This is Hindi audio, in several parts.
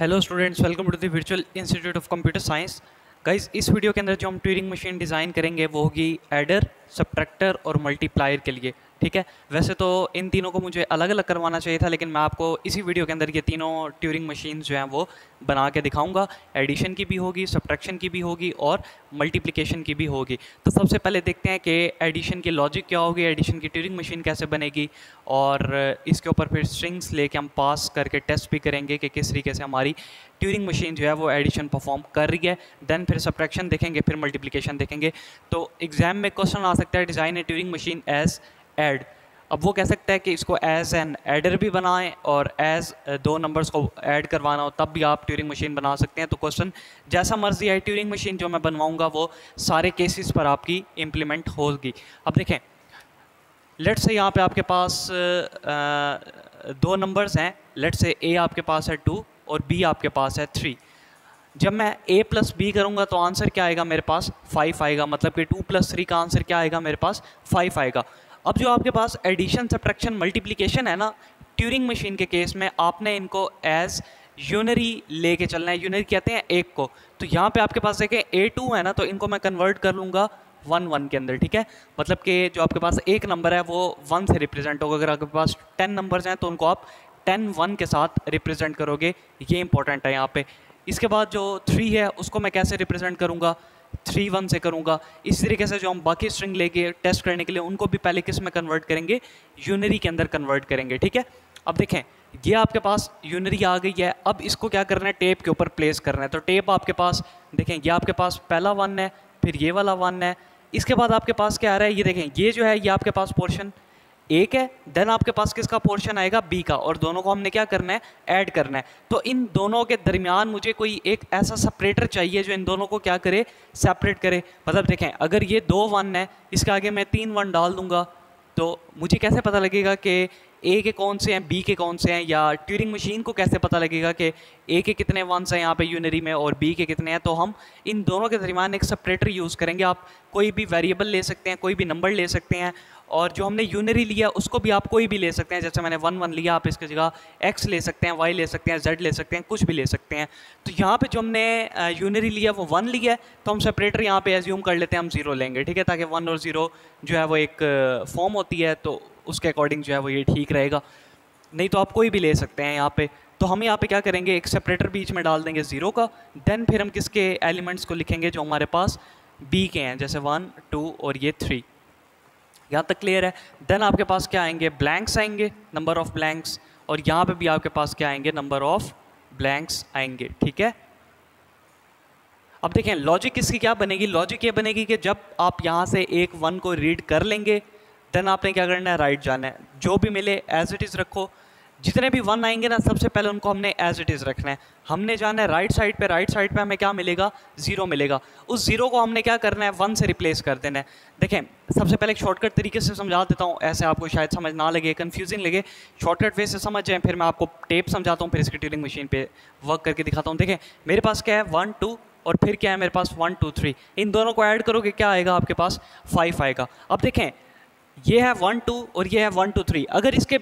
Hello students, welcome to the virtual institute of computer science. Guys, इस वीडियो के अंदर जो हम ट्यूरिंग मशीन डिज़ाइन करेंगे वो होगी एडर, सब्ट्रैक्टर और मल्टीप्लायर के लिए। ठीक है, वैसे तो इन तीनों को मुझे अलग अलग करवाना चाहिए था, लेकिन मैं आपको इसी वीडियो के अंदर ये तीनों ट्यूरिंग मशीन जो हैं वो बना के दिखाऊंगा। एडिशन की भी होगी, सब्ट्रैक्शन की भी होगी और मल्टीप्लिकेशन की भी होगी। तो सबसे पहले देखते हैं कि एडिशन की लॉजिक क्या होगी, एडिशन की ट्यूरिंग मशीन कैसे बनेगी, और इसके ऊपर फिर स्ट्रिंग्स लेके हम पास करके टेस्ट भी करेंगे कि किस तरीके से हमारी ट्यूरिंग मशीन जो है वो एडिशन परफॉर्म कर रही है। देन फिर सब्ट्रैक्शन देखेंगे, फिर मल्टीप्लिकेशन देखेंगे। तो एग्जाम में क्वेश्चन आ सकता है डिज़ाइन ए ट्यूरिंग मशीन एज ऐड। अब वो कह सकता है कि इसको एज एन एडर भी बनाएं और एज दो नंबर्स को ऐड करवाना हो तब भी आप ट्यूरिंग मशीन बना सकते हैं। तो क्वेश्चन जैसा मर्जी है, ट्यूरिंग मशीन जो मैं बनवाऊंगा वो सारे केसेस पर आपकी इम्प्लीमेंट होगी। अब देखें, लेट्स से यहाँ पे आपके पास दो नंबर्स हैं। लेट्स से ए आपके पास है 2 और बी आपके पास है 3। जब मैं a प्लस बी करूँगा तो आंसर क्या आएगा मेरे पास? 5 आएगा। मतलब कि 2 + 3 का आंसर क्या आएगा मेरे पास? 5 आएगा। अब जो आपके पास एडिशन, सब्ट्रैक्शन, मल्टीप्लिकेशन है ना, ट्यूरिंग मशीन के केस में आपने इनको एज यूनरी लेके चलना है। यूनरी कहते हैं एक को। तो यहाँ पे आपके पास देखें A2 है ना, तो इनको मैं कन्वर्ट कर लूँगा 1 1 के अंदर। ठीक है, मतलब कि जो आपके पास एक नंबर है वो 1 से रिप्रेजेंट होगा। अगर आपके पास 10 नंबर्स हैं तो उनको आप 10 1 के साथ रिप्रेजेंट करोगे। ये इंपॉर्टेंट है यहाँ पे। इसके बाद जो 3 है उसको मैं कैसे रिप्रेजेंट करूँगा? 3 1 से करूँगा। इस तरीके से जो हम बाकी स्ट्रिंग लेके टेस्ट करने के लिए उनको भी पहले किस में कन्वर्ट करेंगे? यूनरी के अंदर कन्वर्ट करेंगे। ठीक है, अब देखें ये आपके पास यूनरी आ गई है। अब इसको क्या करना है? टेप के ऊपर प्लेस करना है। तो टेप आपके पास देखें, ये आपके पास पहला 1 है, फिर ये वाला 1 है। इसके बाद आपके पास क्या आ रहा है? ये देखें, ये जो है ये आपके पास पोर्शन एक है। देन आपके पास किसका पोर्शन आएगा? बी का। और दोनों को हमने क्या करना है? ऐड करना है। तो इन दोनों के दरमियान मुझे कोई एक ऐसा सेपरेटर चाहिए जो इन दोनों को क्या करे? सेपरेट करे। मतलब देखें, अगर ये 2 1 है, इसके आगे मैं 3 1 डाल दूंगा, तो मुझे कैसे पता लगेगा कि ए के कौन से हैं, बी के कौन से हैं? या ट्यूरिंग मशीन को कैसे पता लगेगा कि ए के कितने 1s हैं यहाँ पे यूनरी में और बी के कितने हैं? तो हम इन दोनों के दरमियान एक सेपरेटर यूज़ करेंगे। आप कोई भी वेरिएबल ले सकते हैं, कोई भी नंबर ले सकते हैं, और जो हमने यूनरी लिया उसको भी आप कोई भी ले सकते हैं। जैसे मैंने 1 1 लिया, आप इसकी जगह x ले सकते हैं, y ले सकते हैं, z ले सकते हैं, कुछ भी ले सकते हैं। तो यहाँ पे जो हमने यूनरी लिया वो 1 लिया है, तो हम सेपरेटर यहाँ पे एज्यूम कर लेते हैं हम 0 लेंगे। ठीक है, ताकि 1 और 0 जो है वो एक फॉर्म होती है, तो उसके अकॉर्डिंग जो है वो ये ठीक रहेगा। नहीं तो आप कोई भी ले सकते हैं यहाँ पे। तो हम यहाँ पे क्या करेंगे? एक सेपरेटर बीच में डाल देंगे 0 का। देन फिर हम किसके एलिमेंट्स को लिखेंगे? जो हमारे पास b के हैं, जैसे 1 2 और ये 3। यहाँ तक क्लियर है? देन आपके पास क्या आएंगे? ब्लैंक्स आएंगे, नंबर ऑफ ब्लैंक्स। और यहाँ पे भी आपके पास क्या आएंगे? नंबर ऑफ ब्लैंक्स आएंगे। ठीक है, अब देखें लॉजिक इसकी क्या बनेगी? लॉजिक ये बनेगी कि जब आप यहाँ से एक 1 को रीड कर लेंगे, देन आपने क्या करना है? राइट जाना है। जो भी मिले एज इट इज़ रखो। जितने भी 1 आएंगे ना, सबसे पहले उनको हमने एज इट इज़ रखना है। हमने जाना है राइट साइड पे। राइट साइड पे हमें क्या मिलेगा? 0 मिलेगा। उस 0 को हमने क्या करना है? 1 से रिप्लेस कर देना है। देखें, सबसे पहले एक शॉर्टकट तरीके से समझा देता हूँ, ऐसे आपको शायद समझ ना लगे, कन्फ्यूजिंग लगे। शॉर्टकट वे से समझ जाएँ, फिर मैं आपको टेप समझाता हूँ, फिर इसकी ट्यूरिंग मशीन पर वर्क करके दिखाता हूँ। देखें, मेरे पास क्या है? 1 2 और फिर क्या है मेरे पास? 1 2 3। इन दोनों को ऐड करोगे क्या आएगा? आपके पास 5 आएगा। अब देखें, ये है 1 2 और ये है 1 2 3। अगर इसके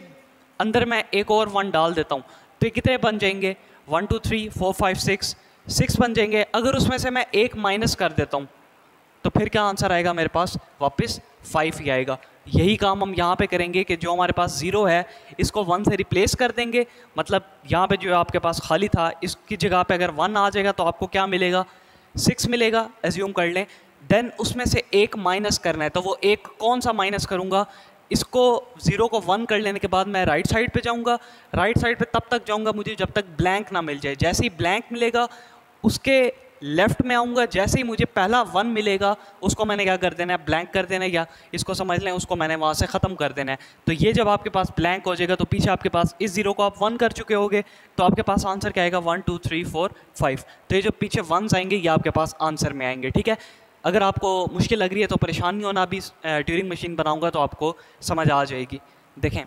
अंदर मैं एक और 1 डाल देता हूँ तो ये कितने बन जाएंगे? 1 2 3 4 5 6 बन जाएंगे। अगर उसमें से मैं एक माइनस कर देता हूँ तो फिर क्या आंसर आएगा मेरे पास? वापस 5 ही आएगा। यही काम हम यहाँ पे करेंगे कि जो हमारे पास 0 है इसको 1 से रिप्लेस कर देंगे। मतलब यहाँ पे जो आपके पास खाली था, इसकी जगह पे अगर 1 आ जाएगा तो आपको क्या मिलेगा? 6 मिलेगा, एज्यूम कर लें। देन उसमें से एक माइनस करना है, तो वो एक कौन सा माइनस करूँगा? इसको 0 को 1 कर लेने के बाद मैं राइट साइड पे जाऊँगा। राइट साइड पे तब तक जाऊँगा मुझे जब तक ब्लैंक ना मिल जाए। जैसे ही ब्लैंक मिलेगा उसके लेफ़्ट में आऊँगा। जैसे ही मुझे पहला 1 मिलेगा उसको मैंने क्या कर देना है? ब्लैंक कर देना है, या इसको समझ लें उसको मैंने वहाँ से ख़त्म कर देना है। तो ये जब आपके पास ब्लैंक हो जाएगा तो पीछे आपके पास इस 0 को आप 1 कर चुके होगे, तो आपके पास आंसर क्या आएगा? 1 2 3 4 5। तो ये जो पीछे 1s आएंगे ये आपके पास आंसर में आएंगे। ठीक है, अगर आपको मुश्किल लग रही है तो परेशान नहीं होना। अभी ट्यूरिंग मशीन बनाऊंगा तो आपको समझ आ जाएगी। देखें,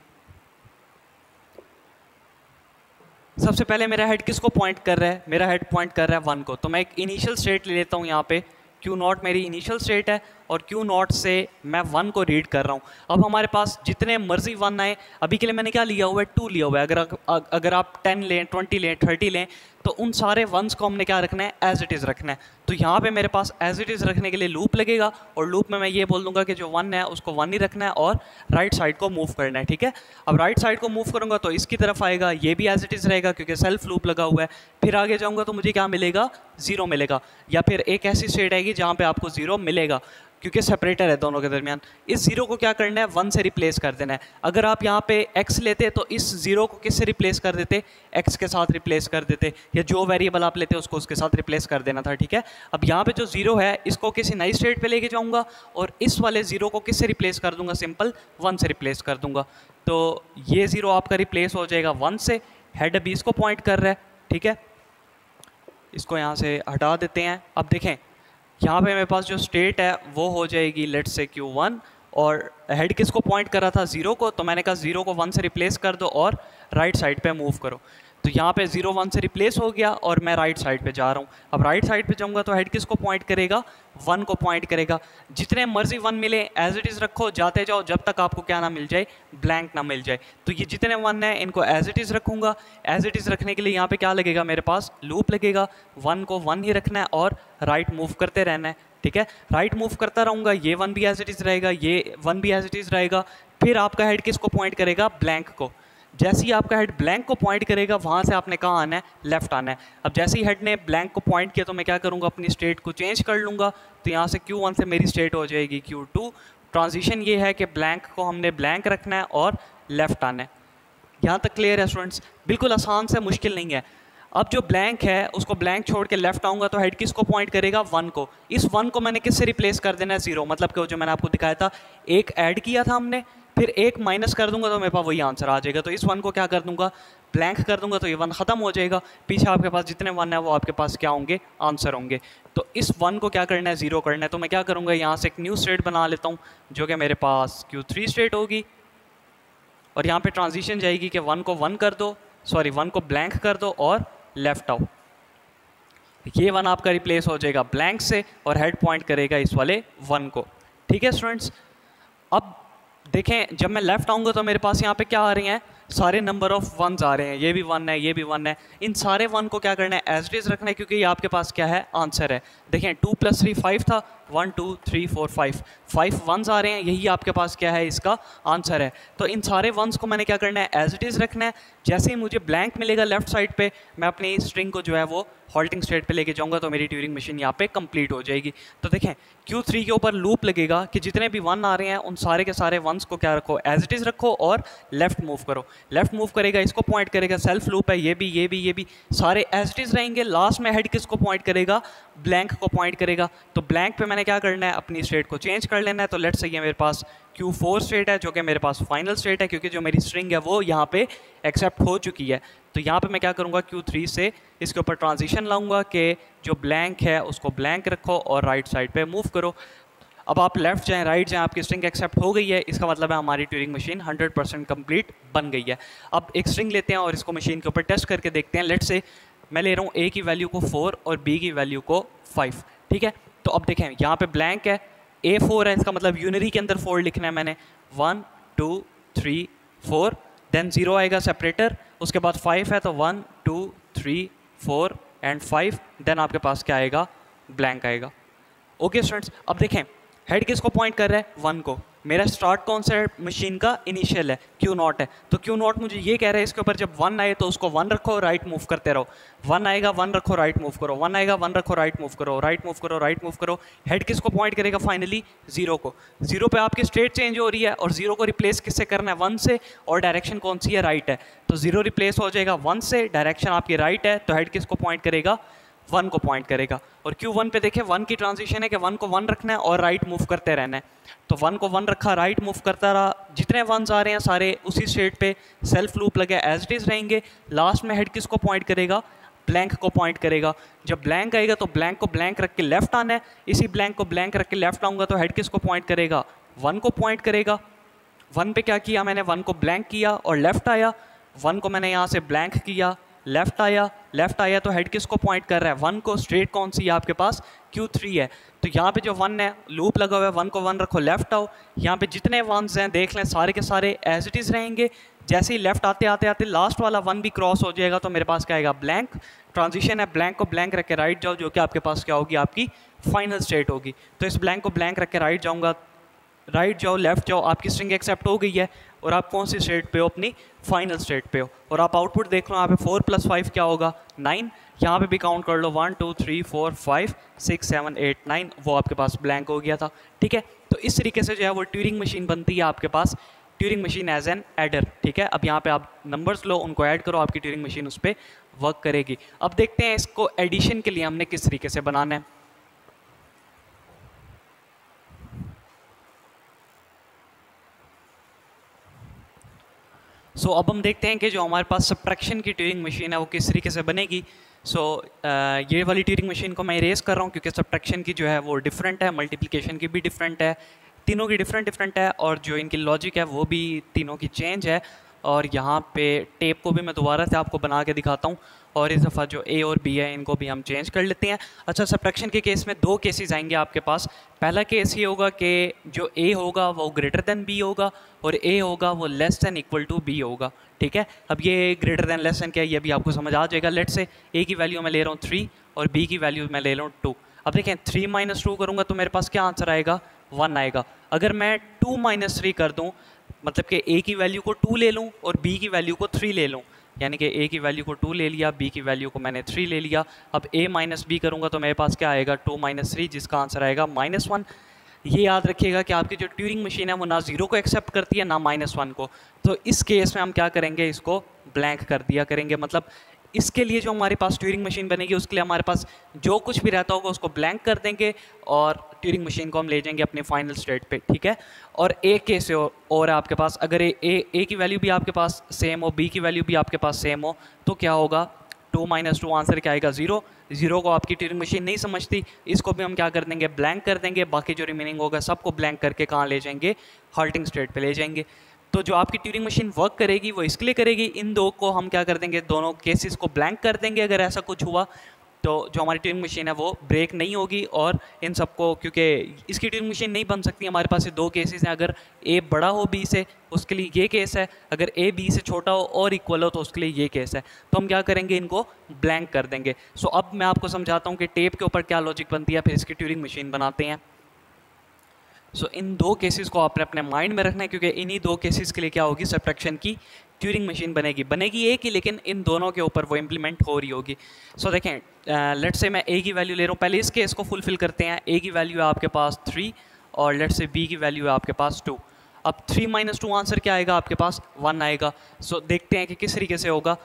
सबसे पहले मेरा हेड किसको पॉइंट कर रहा है? मेरा हेड पॉइंट कर रहा है 1 को। तो मैं एक इनिशियल स्टेट ले लेता हूँ यहाँ पे। Q0 मेरी इनिशियल स्टेट है और Q0 से मैं 1 को रीड कर रहा हूँ। अब हमारे पास जितने मर्जी 1 आए, अभी के लिए मैंने क्या लिया हुआ है, 2 लिया हुआ है। अगर आप 10 लें, 20 लें, 30 लें, तो उन सारे 1s को हमने क्या रखना है, एज इट इज़ रखना है। तो यहाँ पे मेरे पास एज इट इज़ रखने के लिए लूप लगेगा, और लूप में मैं ये बोल दूंगा कि जो 1 है उसको 1 ही रखना है और राइट साइड को मूव करना है, ठीक है। अब राइट साइड को मूव करूँगा तो इसकी तरफ आएगा, ये भी एज इट इज़ रहेगा क्योंकि सेल्फ लूप लगा हुआ है। फिर आगे जाऊँगा तो मुझे क्या मिलेगा, 0 मिलेगा, या फिर एक ऐसी स्टेट आएगी जहाँ पे आपको 0 मिलेगा, क्योंकि सेपरेटर है दोनों के दरमियान। इस 0 को क्या करना है, 1 से रिप्लेस कर देना है। अगर आप यहाँ पे x लेते तो इस 0 को किससे रिप्लेस कर देते, x के साथ रिप्लेस कर देते, या जो वेरिएबल आप लेते उसको उसके साथ रिप्लेस कर देना था, ठीक है। अब यहाँ पे जो 0 है इसको किसी नई स्टेट पे लेके जाऊँगा, और इस वाले 0 को किससे रिप्लेस कर दूँगा, सिंपल 1 से रिप्लेस कर दूँगा। तो ये 0 आपका रिप्लेस हो जाएगा 1 से। हेड अभी इसको पॉइंट कर रहा है, ठीक है। इसको यहाँ से हटा देते हैं। अब देखें यहाँ पे मेरे पास जो स्टेट है वो हो जाएगी लेट्स से Q1, और हेड किसको पॉइंट कर रहा था, 0 को, तो मैंने कहा 0 को 1 से रिप्लेस कर दो और राइट साइड पे मूव करो। तो यहाँ पे 0 1 से रिप्लेस हो गया और मैं राइट साइड पे जा रहा हूँ। अब राइट साइड पे जाऊँगा तो हेड किसको पॉइंट करेगा, 1 को पॉइंट करेगा। जितने मर्जी 1 मिले एज इट इज़ रखो, जाते जाओ जब तक आपको क्या ना मिल जाए, ब्लैंक ना मिल जाए। तो ये जितने 1 हैं इनको एज इट इज़ रखूँगा। एज इट इज़ रखने के लिए यहाँ पे क्या लगेगा, मेरे पास लूप लगेगा। 1 को 1 ही रखना है और राइट मूव करते रहना है, ठीक है। राइट मूव करता रहूँगा, ये 1 भी एज इट इज़ रहेगा, ये 1 भी एज इट इज़ रहेगा। फिर आपका हेड किसको पॉइंट करेगा, ब्लैंक को। जैसे ही आपका हेड ब्लैंक को पॉइंट करेगा वहाँ से आपने कहाँ आना है, लेफ्ट आना है। अब जैसे ही हेड ने ब्लैंक को पॉइंट किया तो मैं क्या करूँगा, अपनी स्टेट को चेंज कर लूँगा। तो यहाँ से Q1 से मेरी स्टेट हो जाएगी Q2। ट्रांजिशन ये है कि ब्लैंक को हमने ब्लैंक रखना है और लेफ्ट आना है। यहाँ तक क्लियर है स्टूडेंट्स, बिल्कुल आसान से, मुश्किल नहीं है। अब जो ब्लैंक है उसको ब्लैंक छोड़ के लेफ्ट आऊँगा तो हेड किसको पॉइंट करेगा, 1 को। इस 1 को मैंने किससे रिप्लेस कर देना है, 0, मतलब कि जो मैंने आपको दिखाया था, एक ऐड किया था हमने, फिर एक माइनस कर दूंगा तो मेरे पास वही आंसर आ जाएगा। तो इस 1 को क्या कर दूंगा, ब्लैंक कर दूंगा, तो ये 1 ख़त्म हो जाएगा। पीछे आपके पास जितने 1 है वो आपके पास क्या होंगे, आंसर होंगे। तो इस 1 को क्या करना है, 0 करना है। तो मैं क्या करूँगा, यहाँ से एक न्यू स्टेट बना लेता हूँ जो कि मेरे पास Q3 स्टेट होगी, और यहाँ पे ट्रांजिशन जाएगी कि 1 को 1 कर दो, सॉरी 1 को ब्लैंक कर दो और लेफ्ट आओ। ये 1 आपका रिप्लेस हो जाएगा ब्लैंक से और हेड पॉइंट करेगा इस वाले 1 को, ठीक है स्टूडेंट्स। अब देखें जब मैं लेफ्ट आऊँगा तो मेरे पास यहाँ पे क्या आ रही हैं, सारे नंबर ऑफ 1s आ रहे हैं। ये भी 1 है, ये भी 1 है। इन सारे 1 को क्या करना है, एज इट इज़ रखना है, क्योंकि ये आपके पास क्या है, आंसर है। देखें 2 + 3 5 था, 1 2 3 4 5 1s आ रहे हैं, यही आपके पास क्या है, इसका आंसर है। तो इन सारे 1s को मैंने क्या करना है, एज इट इज़ रखना है। जैसे ही मुझे ब्लैंक मिलेगा लेफ्ट साइड पे, मैं अपनी स्ट्रिंग को जो है वो हॉल्टिंग स्टेट पे लेके जाऊंगा, तो मेरी ट्यूरिंग मशीन यहाँ पे कंप्लीट हो जाएगी। तो देखें Q3 के ऊपर लूप लगेगा कि जितने भी 1 आ रहे हैं उन सारे के सारे 1s को क्या रखो, एज इट इज़ रखो और लेफ्ट मूव करो। लेफ्ट मूव करेगा, इसको पॉइंट करेगा, सेल्फ लूप है, ये भी ये भी ये भी सारे एज इट इज़ रहेंगे। लास्ट में हेड किसको पॉइंट करेगा, ब्लैंक को पॉइंट करेगा। तो ब्लैंक पे मैंने क्या करना है, अपनी स्टेट को चेंज कर लेना है। तो लेट्स से ये मेरे पास Q4 स्टेट है जो कि मेरे पास फाइनल स्टेट है, क्योंकि जो मेरी स्ट्रिंग है वो यहाँ पे एक्सेप्ट हो चुकी है। तो यहाँ पे मैं क्या करूँगा, Q3 से इसके ऊपर ट्रांजिशन लाऊंगा कि जो ब्लैंक है उसको ब्लैंक रखो और राइट साइड पे मूव करो। अब आप लेफ्ट जाएं राइट जाएं, आपकी स्ट्रिंग एक्सेप्ट हो गई है, इसका मतलब है हमारी ट्यूरिंग मशीन 100% कंप्लीट बन गई है। अब एक स्ट्रिंग लेते हैं और इसको मशीन के ऊपर टेस्ट करके देखते हैं। लेट्स से मैं ले रहा हूँ A की वैल्यू को 4 और B की वैल्यू को 5, ठीक है। तो अब देखें यहाँ पे ब्लैंक है, A 4 है, इसका मतलब यूनरी के अंदर 4 लिखना है मैंने, 1 2 3 4, देन 0 आएगा सेपरेटर, उसके बाद 5 है तो 1 2 3 4 एंड 5, देन आपके पास क्या आएगा, ब्लैंक आएगा। ओके स्टूडेंट्स, अब देखें हेड किसको पॉइंट कर रहा है, 1 को। मेरा स्टार्ट कौन सा है, मशीन का इनिशियल है, Q0 है। तो Q0 मुझे ये कह रहा है इसके ऊपर जब 1 आए तो उसको 1 रखो, राइट मूव करते रहो। 1 आएगा 1 रखो, राइट मूव करो, 1 आएगा 1 रखो, राइट मूव करो, राइट मूव करो, राइट मूव करो। हेड किसको पॉइंट करेगा, फाइनली 0 को। 0 पे आपकी स्टेट चेंज हो रही है और 0 को रिप्लेस किससे करना है, 1 से, और डायरेक्शन कौन सी है, राइट है। तो 0 रिप्लेस हो जाएगा 1 से, डायरेक्शन आपकी राइट है, तो हेड किसको पॉइंट करेगा, 1 को पॉइंट करेगा। और Q1 पे देखें 1 की ट्रांजिशन है कि 1 को 1 रखना है और राइट मूव करते रहना है। तो 1 को 1 रखा, राइट मूव करता रहा, जितने 1s आ रहे हैं सारे उसी स्टेट पे सेल्फ लूप लगे एज इट इज़ रहेंगे। लास्ट में हेड किसको पॉइंट करेगा, ब्लैंक को पॉइंट करेगा। जब ब्लैंक आएगा तो ब्लैंक को ब्लैंक रख के लेफ्ट आना है, इसी ब्लैंक को ब्लैंक रख के लेफ्ट आऊँगा तो हेड किसको पॉइंट करेगा, 1 को पॉइंट करेगा। 1 पे क्या किया मैंने, 1 को ब्लैंक किया और लेफ्ट आया, 1 को मैंने यहाँ से ब्लैंक किया, लेफ्ट आया तो हेड किसको पॉइंट कर रहा है, 1 को। स्ट्रेट कौन सी है आपके पास, Q3 है। तो यहाँ पे जो 1 है, लूप लगा हुआ है, 1 को 1 रखो, लेफ्ट आओ। यहाँ पे जितने 1s हैं देख लें, सारे के सारे एज इट इज़ रहेंगे। जैसे ही लेफ्ट आते आते आते लास्ट वाला 1 भी क्रॉस हो जाएगा तो मेरे पास क्या आएगा, ब्लैंक। ट्रांजिशन है, ब्लैंक को ब्लैंक रख के राइट जाओ, जो कि आपके पास क्या होगी, आपकी फाइनल स्टेट होगी। तो इस ब्लैंक को ब्लैंक रख के राइट जाऊँगा, राइट जाओ, लेफ्ट जाओ, आपकी स्ट्रिंग एक्सेप्ट हो गई है और आप कौन सी स्टेट पे हो, अपनी फाइनल स्टेट पे हो। और आप आउटपुट देख लो, यहाँ पे 4 + 5 क्या होगा, 9। यहाँ पे भी काउंट कर लो, 1 2 3 4 5 6 7 8 9, वो आपके पास ब्लैंक हो गया था। ठीक है, तो इस तरीके से जो है वो ट्यूरिंग मशीन बनती है आपके पास, Turing machine as an adder. ठीक है, अब यहाँ पे आप नंबर्स लो, उनको ऐड करो, आपकी ट्यूरिंग मशीन उस पर वर्क करेगी। अब देखते हैं इसको एडिशन के लिए हमने किस तरीके से बनाना है। सो अब हम देखते हैं कि जो हमारे पास सब्ट्रैक्शन की ट्यूरिंग मशीन है वो किस तरीके से बनेगी। ये वाली ट्यूरिंग मशीन को मैं इरेज कर रहा हूँ क्योंकि सब्ट्रैक्शन की जो है वो डिफरेंट है, मल्टीप्लिकेशन की भी डिफरेंट है, तीनों की डिफरेंट है, और जो इनकी लॉजिक है वो भी तीनों की चेंज है। और यहाँ पे टेप को भी मैं दोबारा से आपको बना के दिखाता हूँ, और इस दफ़ा जो ए और बी है इनको भी हम चेंज कर लेते हैं। अच्छा, सब्ट्रैक्शन के केस में 2 केसेस आएंगे आपके पास। पहला केस ये होगा कि जो ए होगा वो ग्रेटर देन बी होगा और ए होगा वो less than equal to B होगा। ठीक है, अब ये ग्रेटर देन लेस देन क्या है ये भी आपको समझ आ जाएगा। लेट से ए की वैल्यू मैं ले रहा हूँ 3 और बी की वैल्यू मैं ले रहा हूँ 2। अब देखें 3 - 2 करूँगा तो मेरे पास क्या आंसर आएगा, 1 आएगा। अगर मैं 2 - 3 कर दूँ, मतलब कि ए की वैल्यू को 2 ले लूँ और बी की वैल्यू को 3 ले लूँ, यानी कि ए की वैल्यू को 2 ले लिया, बी की वैल्यू को मैंने 3 ले लिया। अब a - b करूँगा तो मेरे पास क्या आएगा, 2 - 3, जिसका आंसर आएगा -1। ये याद रखिएगा कि आपकी जो ट्यूरिंग मशीन है वो ना 0 को एक्सेप्ट करती है ना -1 को। तो इस केस में हम क्या करेंगे, इसको ब्लैंक कर दिया करेंगे। मतलब इसके लिए जो हमारे पास ट्यूरिंग मशीन बनेगी उसके लिए हमारे पास जो कुछ भी रहता होगा उसको ब्लैंक कर देंगे और ट्यूरिंग मशीन को हम ले जाएंगे अपने फाइनल स्टेट पे। ठीक है, और एक केस और है आपके पास, अगर ए की वैल्यू भी आपके पास सेम हो, बी की वैल्यू भी आपके पास सेम हो, तो क्या होगा, 2 - 2 आंसर क्या आएगा, 0। 0 को आपकी ट्यूरिंग मशीन नहीं समझती, इसको भी हम क्या कर देंगे, ब्लैंक कर देंगे। बाकी जो रिमेनिंग होगा सबको ब्लैंक करके कहाँ ले जाएंगे, हाल्टिंग स्टेट पे ले जाएंगे। तो जो आपकी ट्यूरिंग मशीन वर्क करेगी वो इसके लिए करेगी, इन दो को हम क्या कर देंगे, दोनों केसेस को ब्लैंक कर देंगे। अगर ऐसा कुछ हुआ तो जो हमारी ट्यूरिंग मशीन है वो ब्रेक नहीं होगी, और इन सबको, क्योंकि इसकी ट्यूरिंग मशीन नहीं बन सकती, हमारे पास ये 2 केसेस हैं। अगर ए बड़ा हो बी से उसके लिए ये केस है, अगर ए बी से छोटा हो और इक्वल हो तो उसके लिए ये केस है। तो हम क्या करेंगे, इनको ब्लैंक कर देंगे। सो अब मैं आपको समझाता हूँ कि टेप के ऊपर क्या लॉजिक बनती है, फिर इसकी ट्यूरिंग मशीन बनाते हैं। सो इन 2 केसेस को आपने अपने माइंड में रखना है, क्योंकि इन्हीं 2 केसेस के लिए क्या होगी, सब्ट्रैक्शन की ट्यूरिंग मशीन बनेगी एक ही, लेकिन इन दोनों के ऊपर वो इम्प्लीमेंट हो रही होगी। सो देखें, लेट्स से मैं ए की वैल्यू ले रहा हूँ, पहले इस केस को फुलफिल करते हैं। ए की वैल्यू है आपके पास 3 और लेट्स से बी की वैल्यू है आपके पास 2। अब 3 - 2 आंसर क्या आएगा आपके पास, 1 आएगा। सो देखते हैं कि किस तरीके से होगा।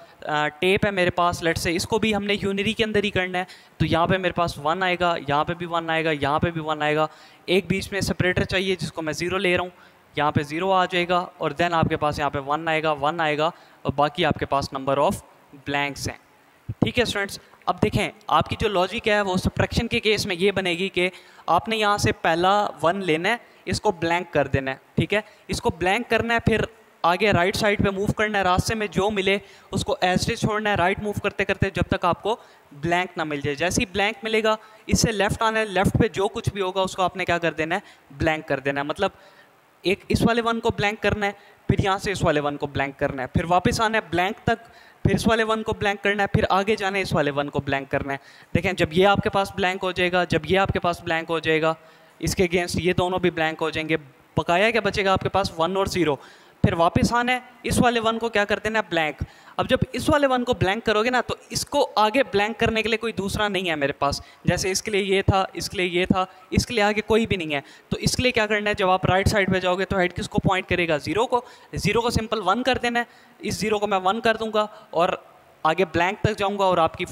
टेप है मेरे पास, लेट्स से इसको भी हमने यूनिरी के अंदर ही करना है, तो यहाँ पे मेरे पास 1 आएगा, यहाँ पे भी 1 आएगा, यहाँ पे भी 1 आएगा। एक बीच में सेपरेटर चाहिए जिसको मैं 0 ले रहा हूँ, यहाँ पे 0 आ जाएगा, और देन आपके पास यहाँ पे 1 आएगा और बाकी आपके पास नंबर ऑफ ब्लैंक्स हैं। ठीक है स्टूडेंट्स, अब देखें आपकी जो लॉजिक है वो सब्ट्रैक्शन के केस में ये बनेगी कि आपने यहाँ से पहला 1 लेना है, इसको ब्लैंक कर देना है। ठीक है, इसको ब्लैंक करना है, फिर आगे राइट साइड पे मूव करना है, रास्ते में जो मिले उसको एज इट छोड़ना है, राइट मूव करते करते जब तक आपको ब्लैंक ना मिल जाए। जैसे ही ब्लैंक मिलेगा इससे लेफ्ट आना है, लेफ्ट पे जो कुछ भी होगा उसको आपने क्या कर देना है, ब्लैंक कर देना है। मतलब एक इस वाले 1 को ब्लैंक करना है, फिर यहाँ से इस वाले 1 को ब्लैंक करना है, फिर वापस आना है ब्लैंक तक, फिर इस वाले 1 को ब्लैंक करना है, फिर आगे जाना है, इस वाले 1 को ब्लैंक करना है। देखें, जब ये आपके पास ब्लैंक हो जाएगा, जब ये आपके पास ब्लैंक हो जाएगा, इसके अगेंस्ट ये दोनों भी ब्लैंक हो जाएंगे, बकाया क्या बचेगा आपके पास, 1 और 0। फिर वापस आना है, इस वाले 1 को क्या कर देना है, ब्लैंक। अब जब इस वाले 1 को ब्लैंक करोगे ना, तो इसको आगे ब्लैंक करने के लिए कोई दूसरा नहीं है मेरे पास। जैसे इसके लिए ये था, इसके लिए ये था, इसके लिए आगे कोई भी नहीं है। तो इसके लिए क्या करना है, जब आप राइट साइड पे जाओगे तो हेड किसको पॉइंट करेगा, 0 को। 0 को सिंपल 1 कर देना है, इस 0 को मैं 1 कर दूंगा और आगे ब्लैंक तक जाऊंगा और आपकी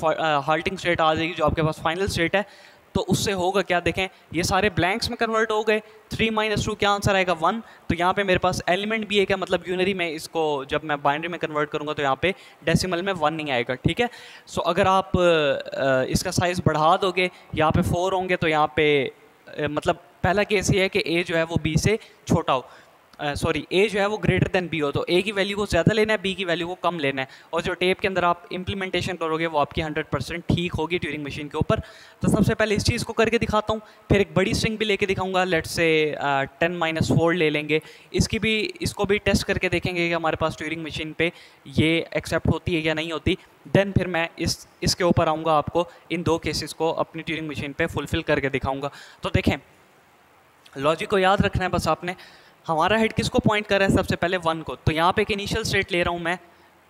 हाल्टिंग स्टेट आ जाएगी, जो आपके पास फाइनल स्टेट है। तो उससे होगा क्या, देखें ये सारे ब्लैंक्स में कन्वर्ट हो गए। 3 - 2 क्या आंसर आएगा, 1। तो यहाँ पे मेरे पास एलिमेंट भी एक है, मतलब यूनरी में इसको जब मैं बाइनरी में कन्वर्ट करूँगा तो यहाँ पे डेसिमल में 1 नहीं आएगा। ठीक है, सो अगर आप इसका साइज़ बढ़ा दोगे, यहाँ पे 4 होंगे, तो यहाँ पे मतलब पहला केस ये है कि ए जो है वो बी से छोटा हो। सॉरी ए जो है वो ग्रेटर देन बी हो, तो ए की वैल्यू को ज़्यादा लेना है, बी की वैल्यू को कम लेना है, और जो टेप के अंदर आप इंप्लीमेंटेशन करोगे वो आपकी 100% ठीक होगी ट्यूरिंग मशीन के ऊपर। तो सबसे पहले इस चीज़ को करके दिखाता हूँ, फिर एक बड़ी स्ट्रिंग भी लेके दिखाऊंगा, लेट्स से 10-4 ले लेंगे, इसको भी टेस्ट करके देखेंगे कि हमारे पास ट्यूरिंग मशीन पे ये एक्सेप्ट होती है या नहीं होती। देन फिर मैं इसके ऊपर आऊँगा, आपको इन दो केसेस को अपनी ट्यूरिंग मशीन पे फुलफिल करके दिखाऊँगा। तो देखें, लॉजिक को याद रखना है बस आपने। हमारा हेड किसको पॉइंट कर रहा है? सबसे पहले 1 को। तो यहाँ पे एक इनिशियल स्टेट ले रहा हूँ मैं,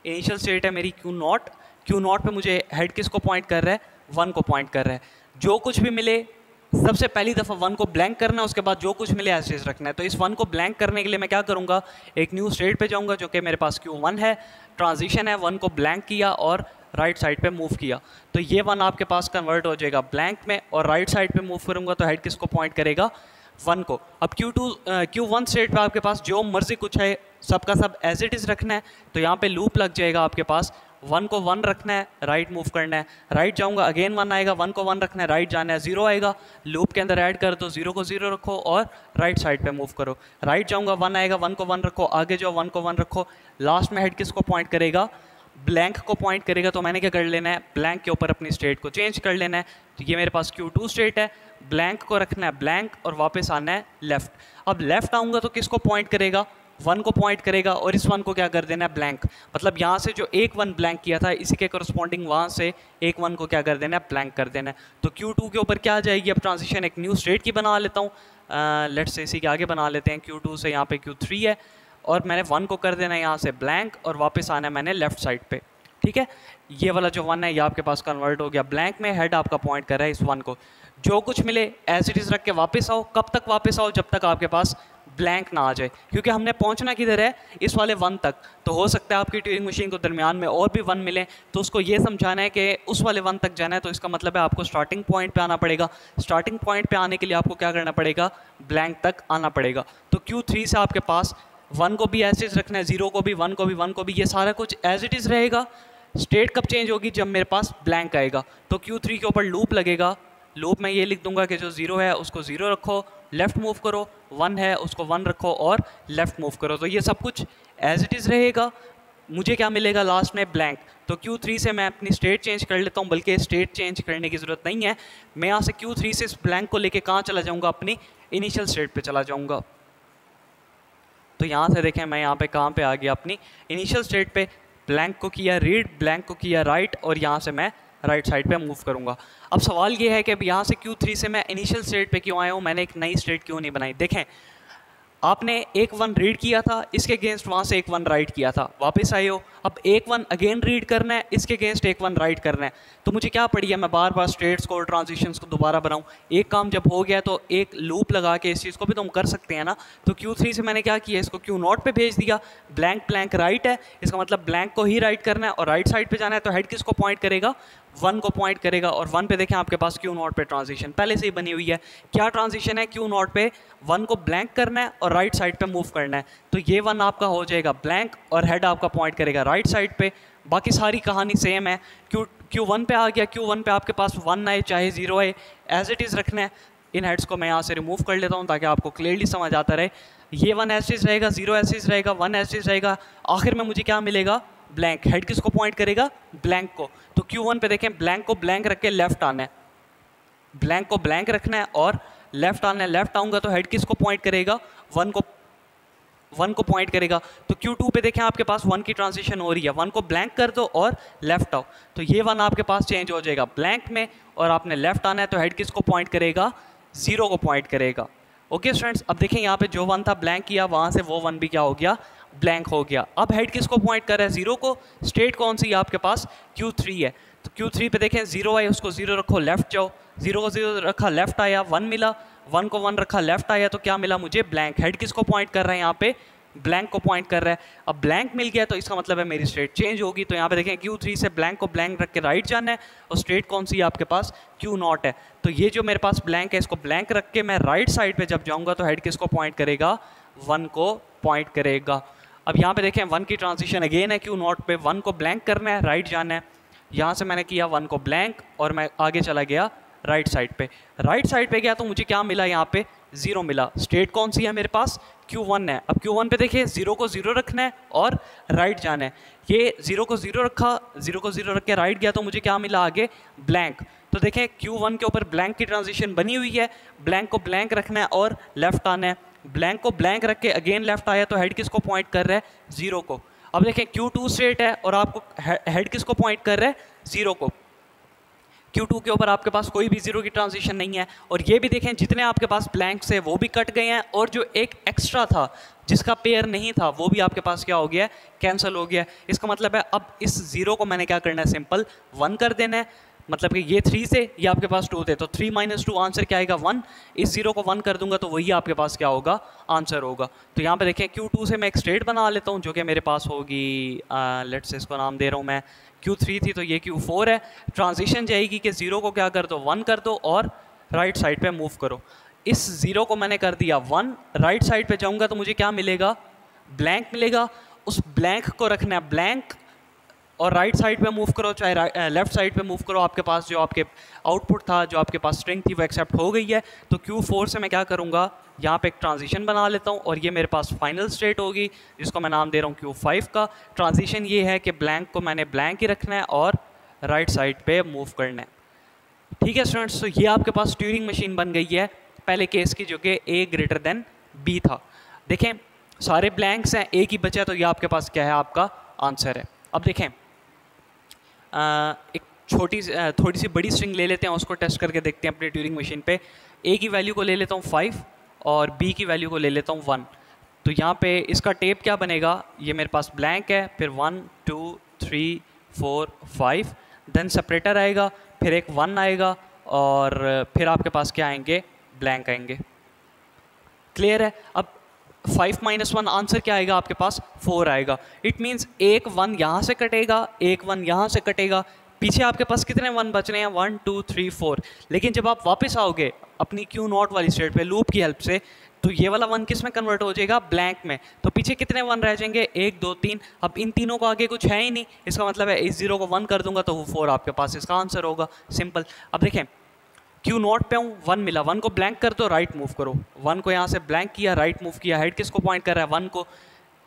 इनिशियल स्टेट है मेरी Q0 पे मुझे हेड किसको पॉइंट कर रहा है? 1 को पॉइंट कर रहा है। जो कुछ भी मिले सबसे पहली दफ़ा 1 को ब्लैंक करना है, उसके बाद जो कुछ मिले एज इज रखना है। तो इस 1 को ब्लैंक करने के लिए मैं क्या करूँगा, एक न्यू स्टेट पे जाऊँगा जो कि मेरे पास Q1 है, ट्रांजिशन है, 1 को ब्लैंक किया और राइट साइड पे मूव किया, तो ये 1 आपके पास कन्वर्ट हो जाएगा ब्लैंक में, और राइट साइड पे मूव करूँगा तो हेड किसको पॉइंट करेगा? 1 को। अब Q1 स्टेट पे आपके पास जो मर्जी कुछ है सबका सब एज इट इज़ रखना है, तो यहाँ पे लूप लग जाएगा आपके पास। 1 को 1 रखना है, राइट मूव करना है, राइट जाऊँगा अगेन 1 आएगा, 1 को 1 रखना है, राइट जाना है, 0 आएगा, लूप के अंदर ऐड कर दो, 0 को 0 रखो और राइट साइड पे मूव करो, राइट जाऊँगा 1 आएगा, 1 को 1 रखो, आगे जाओ 1 को 1 रखो, लास्ट में हेड किसको पॉइंट करेगा? ब्लैंक को पॉइंट करेगा। तो मैंने क्या कर लेना है, ब्लैंक के ऊपर अपनी स्टेट को चेंज कर लेना है। तो ये मेरे पास Q2 स्टेट है, ब्लैंक को रखना है ब्लैंक और वापस आना है लेफ्ट। अब लेफ्ट आऊँगा तो किसको पॉइंट करेगा? 1 को पॉइंट करेगा, और इस 1 को क्या कर देना है? ब्लैंक। मतलब यहाँ से जो एक 1 ब्लैंक किया था इसी के करस्पॉन्डिंग वहाँ से एक 1 को क्या कर देना है? ब्लैंक कर देना है। तो Q2 के ऊपर क्या आ जाएगी? अब ट्रांजिशन एक न्यू स्टेट की बना लेता हूँ, लेट्स से इसी के आगे बना लेते हैं, Q2 से यहाँ पे Q3 है, और मैंने 1 को कर देना है यहाँ से ब्लैंक और वापस आना है मैंने लेफ्ट साइड पे। ठीक है, ये वाला जो 1 है ये आपके पास कन्वर्ट हो गया ब्लैंक में, हेड आपका पॉइंट कर रहा है इस 1 को। जो कुछ मिले एज इट इज़ रख के वापस आओ। कब तक वापस आओ? जब तक आपके पास ब्लैंक ना आ जाए, क्योंकि हमने पहुंचना किधर है? इस वाले 1 तक। तो हो सकता है आपकी ट्यूरिंग मशीन को दरमियान में और भी 1 मिले, तो उसको ये समझाना है कि उस वाले 1 तक जाना है, तो इसका मतलब है आपको स्टार्टिंग पॉइंट पे आना पड़ेगा। स्टार्टिंग पॉइंट पे आने के लिए आपको क्या करना पड़ेगा? ब्लैंक तक आना पड़ेगा। तो Q3 से आपके पास 1 को भी एज इट इज़ रखना है, 0 को भी, 1 को भी, 1 को भी, ये सारा कुछ एज इट इज़ रहेगा। स्टेट कब चेंज होगी? जब मेरे पास ब्लैंक आएगा। तो Q3 के ऊपर लूप लगेगा, लूप में ये लिख दूंगा कि जो 0 है उसको 0 रखो, लेफ्ट मूव करो, 1 है उसको 1 रखो और लेफ्ट मूव करो। तो ये सब कुछ एज इट इज़ रहेगा। मुझे क्या मिलेगा लास्ट में? ब्लैंक। तो Q3 से मैं अपनी स्टेट चेंज कर लेता हूँ, बल्कि स्टेट चेंज करने की ज़रूरत नहीं है। मैं यहाँ से Q3 से इस ब्लैंक को लेके कहाँ चला जाऊँगा? अपनी इनिशियल स्टेट पे चला जाऊँगा। तो यहाँ से देखें मैं यहाँ पे कहाँ पे आ गया? अपनी इनिशियल स्टेट पे। ब्लैंक को किया रीड, ब्लैंक को किया राइट, और यहाँ से मैं राइट साइड पे मूव करूँगा। अब सवाल ये है कि अब यहाँ से Q3 से मैं इनिशियल स्टेट पे क्यों आया हूँ? मैंने एक नई स्टेट क्यों नहीं बनाई? देखें, आपने एक 1 रीड किया था, इसके अगेंस्ट वहाँ से एक 1 राइट किया था, वापस आए हो, अब एक 1 अगेन रीड करना है, इसके अगेंस्ट एक 1 राइट करना है। तो मुझे क्या पड़ी है? मैं बार बार स्टेट्स को और ट्रांजिशंस को दोबारा बनाऊँ? एक काम जब हो गया तो एक लूप लगा के इस चीज़ को भी तो हम कर सकते हैं ना। तो Q3 से मैंने क्या किया? इसको Q0 पे भेज दिया, ब्लैंक ब्लैंक राइट है, इसका मतलब ब्लैंक को ही राइट करना है और राइट साइड पे जाना है। तो हेड किसको पॉइंट करेगा? 1 को पॉइंट करेगा, और 1 पे देखें आपके पास Q0 पे ट्रांजिशन पहले से ही बनी हुई है। क्या ट्रांजिशन है? Q0 पे 1 को ब्लैंक करना है और राइट साइड पे मूव करना है। तो ये 1 आपका हो जाएगा ब्लैंक और हेड आपका पॉइंट करेगा राइट साइड पे। बाकी सारी कहानी सेम है। Q1 पे आ गया, Q1 पे आपके पास 1 आए चाहे 0 आए, एज इट इज़ रखना है। इन हेड्स को मैं यहाँ से रिमूव कर लेता हूँ ताकि आपको क्लियरली समझ आता रहे। ये 1 एज इज रहेगा, 0 एज इज रहेगा, 1 एज इज रहेगा, आखिर में मुझे क्या मिलेगा? ब्लैंक। हेड किसको पॉइंट करेगा? ब्लैंक को। तो Q1 पे देखें, ब्लैंक को ब्लैंक रख के लेफ्ट आना है, ब्लैंक को ब्लैंक रखना है और लेफ्ट आना है। लेफ्ट आऊँगा तो हेड किसको पॉइंट करेगा? 1 को पॉइंट करेगा। तो Q2 पे देखें आपके पास 1 की ट्रांजिशन हो रही है, 1 को ब्लैंक कर दो और लेफ्ट आओ, तो ये 1 आपके पास चेंज हो जाएगा ब्लैंक में, और आपने लेफ्ट आना है तो हेड किसको पॉइंट करेगा? 0 को पॉइंट करेगा। ओके स्टूडेंट्स, अब देखें यहाँ पे जो 1 था ब्लैंक किया, वहाँ से वो 1 भी क्या हो गया? ब्लैंक हो गया। अब हेड किसको पॉइंट कर रहा है? 0 को। स्टेट कौन सी है आपके पास? Q3 है। तो Q3 पे देखें 0 आए, उसको 0 रखो, लेफ्ट जाओ, 0 को 0 रखा, लेफ्ट आया, 1 मिला, 1 को 1 रखा, लेफ्ट आया, तो क्या मिला मुझे? ब्लैंक। हेड किसको पॉइंट कर रहा है यहाँ पे? ब्लैंक को पॉइंट कर रहा है। अब ब्लैंक मिल गया तो इसका मतलब है मेरी स्टेट चेंज होगी। तो यहाँ पे देखें Q3 से ब्लैंक को ब्लैंक रख के राइट जाना है, और स्टेट कौन सी है आपके पास? Q0 है। तो ये जो मेरे पास ब्लैंक है इसको ब्लैंक रख के मैं राइट साइड पे जब जाऊँगा तो हेड किसको पॉइंट करेगा? 1 को पॉइंट करेगा। अब यहाँ पे देखें 1 की ट्रांजिशन अगेन है Q0 पे, 1 को ब्लैंक करना है, राइट जाना है। यहाँ से मैंने किया 1 को ब्लैंक और मैं आगे चला गया राइट साइड पे। राइट साइड पे गया तो मुझे क्या मिला? यहाँ पे 0 मिला। स्टेट कौन सी है मेरे पास? Q1 है। अब Q1 पे देखिए 0 को 0 रखना है और राइट जाना है। ये 0 को 0 रखा, 0 को 0 रख के राइट गया तो मुझे क्या मिला आगे? ब्लैंक। तो देखें Q1 के ऊपर ब्लैंक की ट्रांजिशन बनी हुई है, ब्लैंक को ब्लैंक रखना है और लेफ्ट आना है। ब्लैंक को ब्लैंक रख के अगेन लेफ्ट आया तो हेड किसको पॉइंट कर रहा है? 0 को। अब देखें Q2 स्टेट है और आपको हेड किसको पॉइंट कर रहा है? 0 को। Q2 के ऊपर आपके पास कोई भी 0 की ट्रांजिशन नहीं है। और ये भी देखें जितने आपके पास ब्लैंक्स है वो भी कट गए हैं और जो एक एक्स्ट्रा था जिसका पेयर नहीं था वो भी आपके पास क्या हो गया? कैंसिल हो गया। इसका मतलब है अब इस 0 को मैंने क्या करना है? सिंपल 1 कर देना है। मतलब कि ये 3 से ये आपके पास 2 थे तो 3 - 2 आंसर क्या आएगा? 1। इस 0 को 1 कर दूंगा तो वही आपके पास क्या होगा? आंसर होगा। तो यहाँ पे देखें Q2 से मैं एक स्टेट बना लेता हूँ जो कि मेरे पास होगी, लेट्स से इसको नाम दे रहा हूँ मैं, Q3 थी तो ये Q4 है। ट्रांजिशन जाएगी कि 0 को क्या कर दो? 1 कर दो और राइट साइड पे मूव करो। इस 0 को मैंने कर दिया 1, राइट साइड पे जाऊँगा तो मुझे क्या मिलेगा? ब्लैंक मिलेगा। उस ब्लैंक को रखना है ब्लैंक और राइट साइड पे मूव करो, चाहे लेफ्ट साइड पे मूव करो। आपके पास जो आपके आउटपुट था, जो आपके पास स्ट्रिंग थी वो एक्सेप्ट हो गई है। तो Q4 से मैं क्या करूँगा? यहाँ पे एक ट्रांजिशन बना लेता हूँ और ये मेरे पास फाइनल स्टेट होगी जिसको मैं नाम दे रहा हूँ Q5 का। ट्रांजिशन ये है कि ब्लैंक को मैंने ब्लैंक ही रखना है और राइट साइड पे मूव करना है। ठीक है स्टूडेंट्स, तो ये आपके पास ट्यूरिंग मशीन बन गई है पहले केस की जो कि A > B था। देखें सारे ब्लैंक्स हैं, एक ही बचा, तो ये आपके पास क्या है? आपका आंसर है। अब देखें एक थोड़ी सी बड़ी स्ट्रिंग ले लेते हैं, उसको टेस्ट करके देखते हैं अपने ट्यूरिंग मशीन पे। A की वैल्यू को ले लेता हूँ 5 और B की वैल्यू को ले लेता हूँ 1। तो यहाँ पे इसका टेप क्या बनेगा? ये मेरे पास ब्लैंक है, फिर 1 2 3 4 5, देन सेपरेटर आएगा, फिर एक 1 आएगा और फिर आपके पास क्या आएंगे? ब्लैंक आएंगे। क्लियर है? अब 5 - 1 आंसर क्या आएगा आपके पास? 4 आएगा। इट मीन्स एक 1 यहाँ से कटेगा, एक 1 यहाँ से कटेगा। पीछे आपके पास कितने 1 बच रहे हैं? 1 2 3 4। लेकिन जब आप वापस आओगे अपनी Q0 वाली स्टेट पे लूप की हेल्प से, तो ये वाला 1 किस में कन्वर्ट हो जाएगा? ब्लैंक में। तो पीछे कितने 1 रह जाएंगे? 1 2 3। अब इन तीनों को आगे कुछ है ही नहीं, इसका मतलब है इस 0 को 1 कर दूंगा तो वो 4 आपके पास इसका आंसर होगा। सिंपल। अब देखें Q0 पे हूँ, 1 मिला, 1 को ब्लैंक कर दो, राइट मूव करो। 1 को यहाँ से ब्लैंक किया, राइट मूव किया। हेड किसको पॉइंट कर रहा है? 1 को।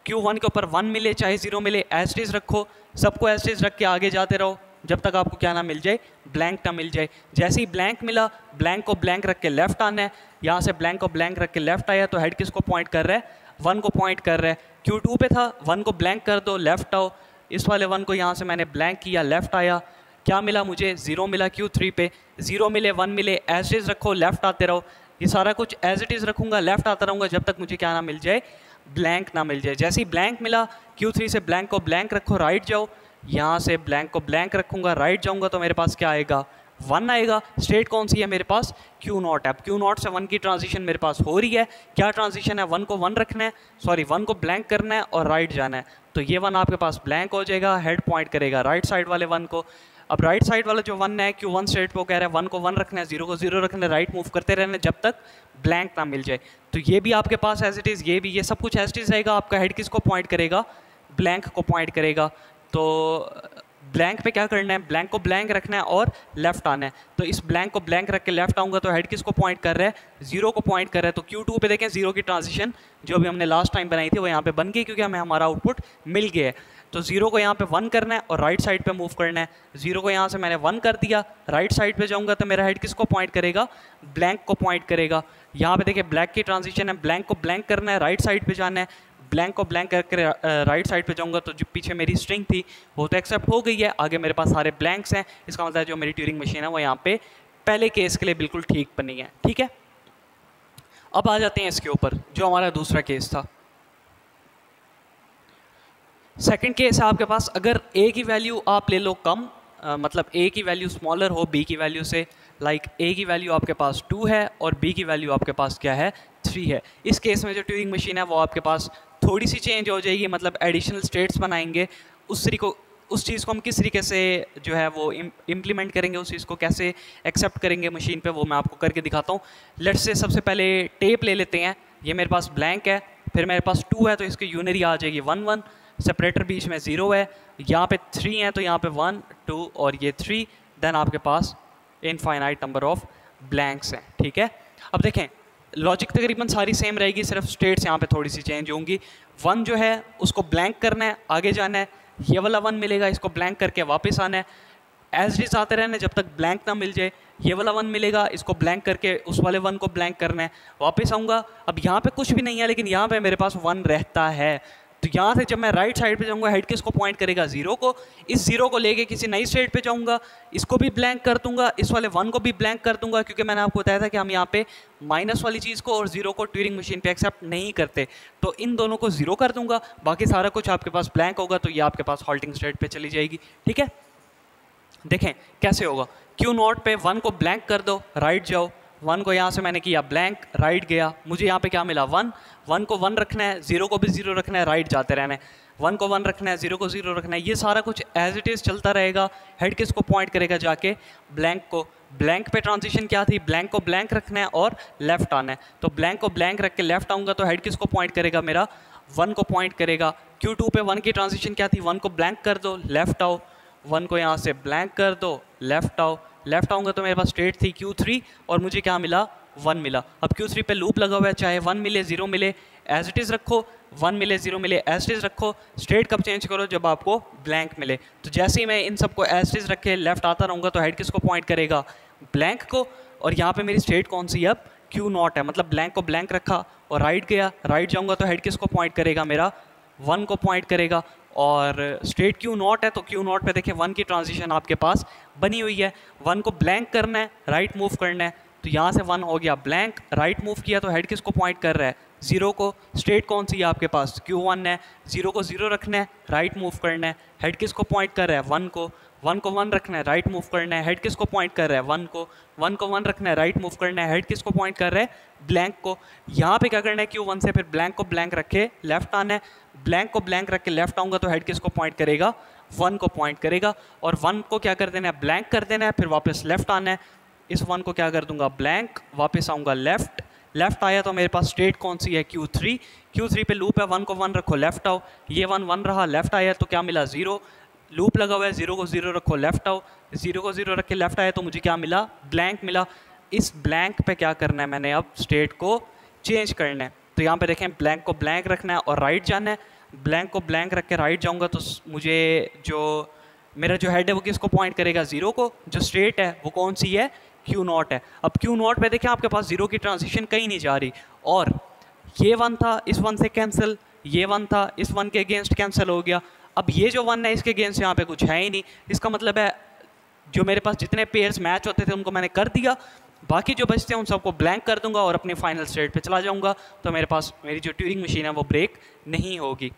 Q1 के ऊपर 1 मिले चाहे 0 मिले, एज इट इज रखो, सबको एज इट इज रख के आगे जाते रहो जब तक आपको क्या ना मिल जाए? ब्लैंक ना मिल जाए। जैसे ही ब्लैंक मिला, ब्लैंक को ब्लैंक रख के लेफ्ट आना है। यहाँ से ब्लैंक को ब्लैंक रख के लेफ्ट आया तो हेड किसको पॉइंट कर रहा है? 1 को पॉइंट कर रहा है। Q2 पे था, 1 को ब्लैंक कर दो, लेफ्ट आओ। इस वाले 1 को यहाँ से मैंने ब्लैंक किया, लेफ्ट आया। क्या मिला मुझे? 0 मिला Q3 पे। 0 मिले, 1 मिले, एज इट इज रखो, लेफ्ट आते रहो। ये सारा कुछ एज इट इज रखूँगा, लेफ्ट आता रहूँगा जब तक मुझे क्या ना मिल जाए? ब्लैंक ना मिल जाए। जैसे ही ब्लैंक मिला, Q3 से ब्लैंक को ब्लैंक रखो, राइट जाओ। यहाँ से ब्लैंक को ब्लैंक रखूँगा, राइट जाऊँगा तो मेरे पास क्या आएगा? 1 आएगा। स्टेट कौन सी है मेरे पास? Q0 है। अब Q0 से 1 की ट्रांजिशन मेरे पास हो रही है। क्या ट्रांजिशन है? 1 को 1 रखना है, सॉरी 1 को ब्लैंक करना है और राइट जाना है। तो ये 1 आपके पास ब्लैंक हो जाएगा, हेड पॉइंट करेगा राइट साइड वाले 1 को। अब राइट साइड वाला जो 1 है Q1 स्टेट पे कह रहा है 1 को 1 रखना है, 0 को 0 रखना है, राइट मूव करते रहना जब तक ब्लैंक ना मिल जाए। तो ये भी आपके पास एज इट इज़, ये भी, ये सब कुछ एज इट इज़ रहेगा। आपका हेड किसको पॉइंट करेगा? ब्लैंक को पॉइंट करेगा। तो ब्लैंक पे क्या करना है? ब्लैंक को ब्लैंक रखना है और लेफ्ट आना है। तो इस ब्लैंक को ब्लैंक रख के लेफ्ट आऊँगा तो हेड किसको पॉइंट कर रहा है? 0 को पॉइंट कर रहा है। तो Q2 पे देखें 0 की ट्रांजिशन जो भी हमने लास्ट टाइम बनाई थी वो यहाँ पे बन गई क्योंकि हमें हमारा आउटपुट मिल गया है। तो 0 को यहाँ पे 1 करना है और राइट साइड पे मूव करना है। 0 को यहाँ से मैंने 1 कर दिया, राइट साइड पे जाऊँगा तो मेरा हेड किसको पॉइंट करेगा? ब्लैंक को पॉइंट करेगा। यहाँ पे देखिए ब्लैक की ट्रांजिशन है, ब्लैंक को ब्लैंक करना है, राइट साइड पे जाना है। ब्लैंक को ब्लैंक करके राइट साइड पे जाऊँगा तो जो पीछे मेरी स्ट्रिंग थी वो तो एक्सेप्ट हो गई है। आगे मेरे पास सारे ब्लैंक्स हैं, इसका मतलब जो मेरी ट्यूरिंग मशीन है वो यहाँ पे पहले केस के लिए बिल्कुल ठीक बनी है। ठीक है, अब आ जाते हैं इसके ऊपर जो हमारा दूसरा केस था। सेकंड केस है आपके पास, अगर A की वैल्यू आप ले लो कम, मतलब A की वैल्यू स्मॉलर हो B की वैल्यू से, लाइक A की वैल्यू आपके पास 2 है और B की वैल्यू आपके पास क्या है? 3 है। इस केस में जो ट्यूरिंग मशीन है वो आपके पास थोड़ी सी चेंज हो जाएगी, मतलब एडिशनल स्टेट्स बनाएंगे। उस चीज़ को हम किस तरीके से जो है वो इम्प्लीमेंट करेंगे, उस चीज़ को कैसे एक्सेप्ट करेंगे मशीन पे, वो मैं आपको करके दिखाता हूँ। लेट्स से सबसे पहले टेप ले लेते हैं। ये मेरे पास ब्लैंक है, फिर मेरे पास 2 है तो इसकी यूनरी आ जाएगी 1 1, सेपरेटर बीच में 0 है, यहाँ पे 3 है तो यहाँ पे 1 2 और ये 3, देन आपके पास इनफाइनाइट नंबर ऑफ ब्लैंक्स हैं। ठीक है, अब देखें लॉजिक तकरीबन सारी सेम रहेगी, सिर्फ स्टेट्स यहाँ पे थोड़ी सी चेंज होंगी। 1 जो है उसको ब्लैंक करना है, आगे जाना है, ये वाला 1 मिलेगा, इसको ब्लैंक करके वापस आना है, एज इज आते रहना जब तक ब्लैंक ना मिल जाए। ये वाला 1 मिलेगा, इसको ब्लैंक करके उस वाले 1 को ब्लैंक करना है, वापस आऊँगा। अब यहाँ पे कुछ भी नहीं है लेकिन यहाँ पे मेरे पास 1 रहता है, तो यहाँ से जब मैं राइट साइड पे जाऊँगा हेड किसको पॉइंट करेगा, 0 को। इस 0 को लेके किसी नई स्टेट पे जाऊँगा, इसको भी ब्लैंक कर दूंगा, इस वाले 1 को भी ब्लैंक कर दूंगा, क्योंकि मैंने आपको बताया था कि हम यहाँ पे माइनस वाली चीज़ को और 0 को ट्यूरिंग मशीन पे एक्सेप्ट नहीं करते। तो इन दोनों को 0 कर दूंगा, बाकी सारा कुछ आपके पास ब्लैंक होगा, तो ये आपके पास हॉल्टिंग स्टेट पे चली जाएगी। ठीक है, देखें कैसे होगा। Q0 पे 1 को ब्लैंक कर दो, राइट जाओ, 1 को यहाँ से मैंने किया ब्लैंक, राइट गया, मुझे यहाँ पे क्या मिला 1। 1 को 1 रखना है, 0 को भी 0 रखना है, राइट जाते रहना है। 1 को 1 रखना है, 0 को 0 रखना है, ये सारा कुछ एज इट इज़ चलता रहेगा। हेड किसको पॉइंट करेगा, जाके ब्लैंक को। ब्लैंक पे ट्रांजिशन क्या थी, ब्लैंक को ब्लैंक रखना है और लेफ्ट आना है। तो ब्लैंक को ब्लैंक रख के लेफ्ट आऊँगा तो हेड किसको पॉइंट करेगा, मेरा 1 को पॉइंट करेगा। Q2 पे 1 की ट्रांजिशन क्या थी, 1 को ब्लैंक कर दो, लेफ्ट आओ, 1 को यहाँ से ब्लैंक कर दो, लेफ्ट आओ, लेफ्ट आऊँगा तो मेरे पास स्टेट थी Q3 और मुझे क्या मिला, 1 मिला। अब Q3 पे लूप लगा हुआ है, चाहे 1 मिले 0 मिले एज इट इज़ रखो, 1 मिले 0 मिले एज इट इज़ रखो। स्टेट कब चेंज करो, जब आपको ब्लैंक मिले। तो जैसे ही मैं इन सबको एज इट इज़ रख के लेफ्ट आता रहूँगा तो हेड किसको पॉइंट करेगा, ब्लैंक को। और यहाँ पे मेरी स्टेट कौन सी है, अब Q0 है, मतलब ब्लैंक को ब्लैंक रखा और राइट गया, राइट जाऊँगा तो हेड किसको पॉइंट करेगा, मेरा 1 को पॉइंट करेगा। और स्टेट Q0 है तो Q0 पे देखिए 1 की ट्रांजिशन आपके पास बनी हुई है। 1 को ब्लैंक करना है, राइट मूव करना है, तो यहाँ से 1 हो गया ब्लैंक, राइट मूव किया तो हेड किसको पॉइंट कर रहा है, 0 को। स्टेट कौन सी है आपके पास, Q1 है, 0 को 0 रखना है, राइट मूव करना है, हेड किसको पॉइंट कर रहा है, 1 को। 1 को 1 रखना है, राइट मूव करना है, हेड किसको पॉइंट कर रहा है, 1 को। 1 को 1 रखना है, राइट मूव करना है, हेड किसको पॉइंट कर रहा है, ब्लैंक को। यहाँ पे क्या करना है, Q1 से फिर ब्लैंक को ब्लैंक रखे लेफ्ट आना है, ब्लैंक को ब्लैंक रख के लेफ्ट आऊँगा तो हेड किसको पॉइंट करेगा, 1 को पॉइंट करेगा। और 1 को क्या कर देना है, ब्लैंक कर देना है, फिर वापस लेफ्ट आना है। इस 1 को क्या कर दूंगा, ब्लैंक, वापस आऊँगा लेफ्ट, लेफ्ट आया तो मेरे पास स्टेट कौन सी है, Q3। Q3 पे लूप है, 1 को 1 रखो, लेफ्ट आओ, ये 1 1 रहा, लेफ्ट आया तो क्या मिला, 0। लूप लगा हुआ है, 0 को 0 रखो, लेफ्ट आओ, 0 को 0 रख के लेफ्ट आया तो मुझे क्या मिला, ब्लैंक मिला। इस ब्लैंक पे क्या करना है, मैंने अब स्टेट को चेंज करना है। तो यहाँ पे देखें ब्लैंक को ब्लैंक रखना है और राइट जाना है। ब्लैंक को ब्लैंक रख के राइट जाऊँगा तो मुझे जो मेरा जो हेड है वो किसको पॉइंट करेगा, 0 को। जो स्टेट है वो कौन सी है, Q0 है। अब Q0 पे देखें आपके पास 0 की ट्रांजिशन कहीं नहीं जा रही, और ये 1 था, इस 1 से कैंसिल, ये 1 था, इस 1 के अगेंस्ट कैंसिल हो गया। अब ये जो 1 है इसके अगेंस्ट यहाँ पे कुछ है ही नहीं, इसका मतलब है जो मेरे पास जितने पेयर्स मैच होते थे उनको मैंने कर दिया, बाकी जो बचते हैं उन सबको ब्लैंक कर दूंगा और अपनी फाइनल स्टेट पे चला जाऊंगा, तो मेरे पास मेरी जो ट्यूरिंग मशीन है वो ब्रेक नहीं होगी।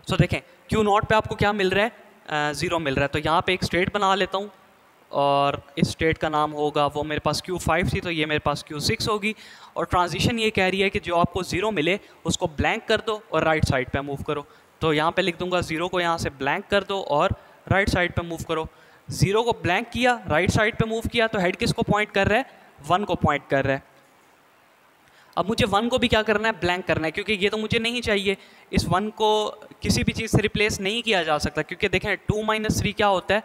सो देखें Q0 पे आपको क्या मिल रहा है, 0 मिल रहा है। तो यहाँ पे एक स्टेट बना लेता हूँ और इस स्टेट का नाम होगा, वो मेरे पास Q5 थी तो ये मेरे पास Q6 होगी। और ट्रांजिशन ये कह रही है कि जो आपको 0 मिले उसको ब्लैंक कर दो और राइट साइड पे मूव करो। तो यहाँ पे लिख दूंगा 0 को यहाँ से ब्लैंक कर दो और राइट साइड पे मूव करो। 0 को ब्लैंक किया, राइट साइड पे मूव किया तो हेड किसको पॉइंट कर रहा है, 1 को पॉइंट कर रहा है। अब मुझे 1 को भी क्या करना है, ब्लैंक करना है, क्योंकि ये तो मुझे नहीं चाहिए। इस 1 को किसी भी चीज़ से रिप्लेस नहीं किया जा सकता, क्योंकि देखें 2 - 3 क्या होता है,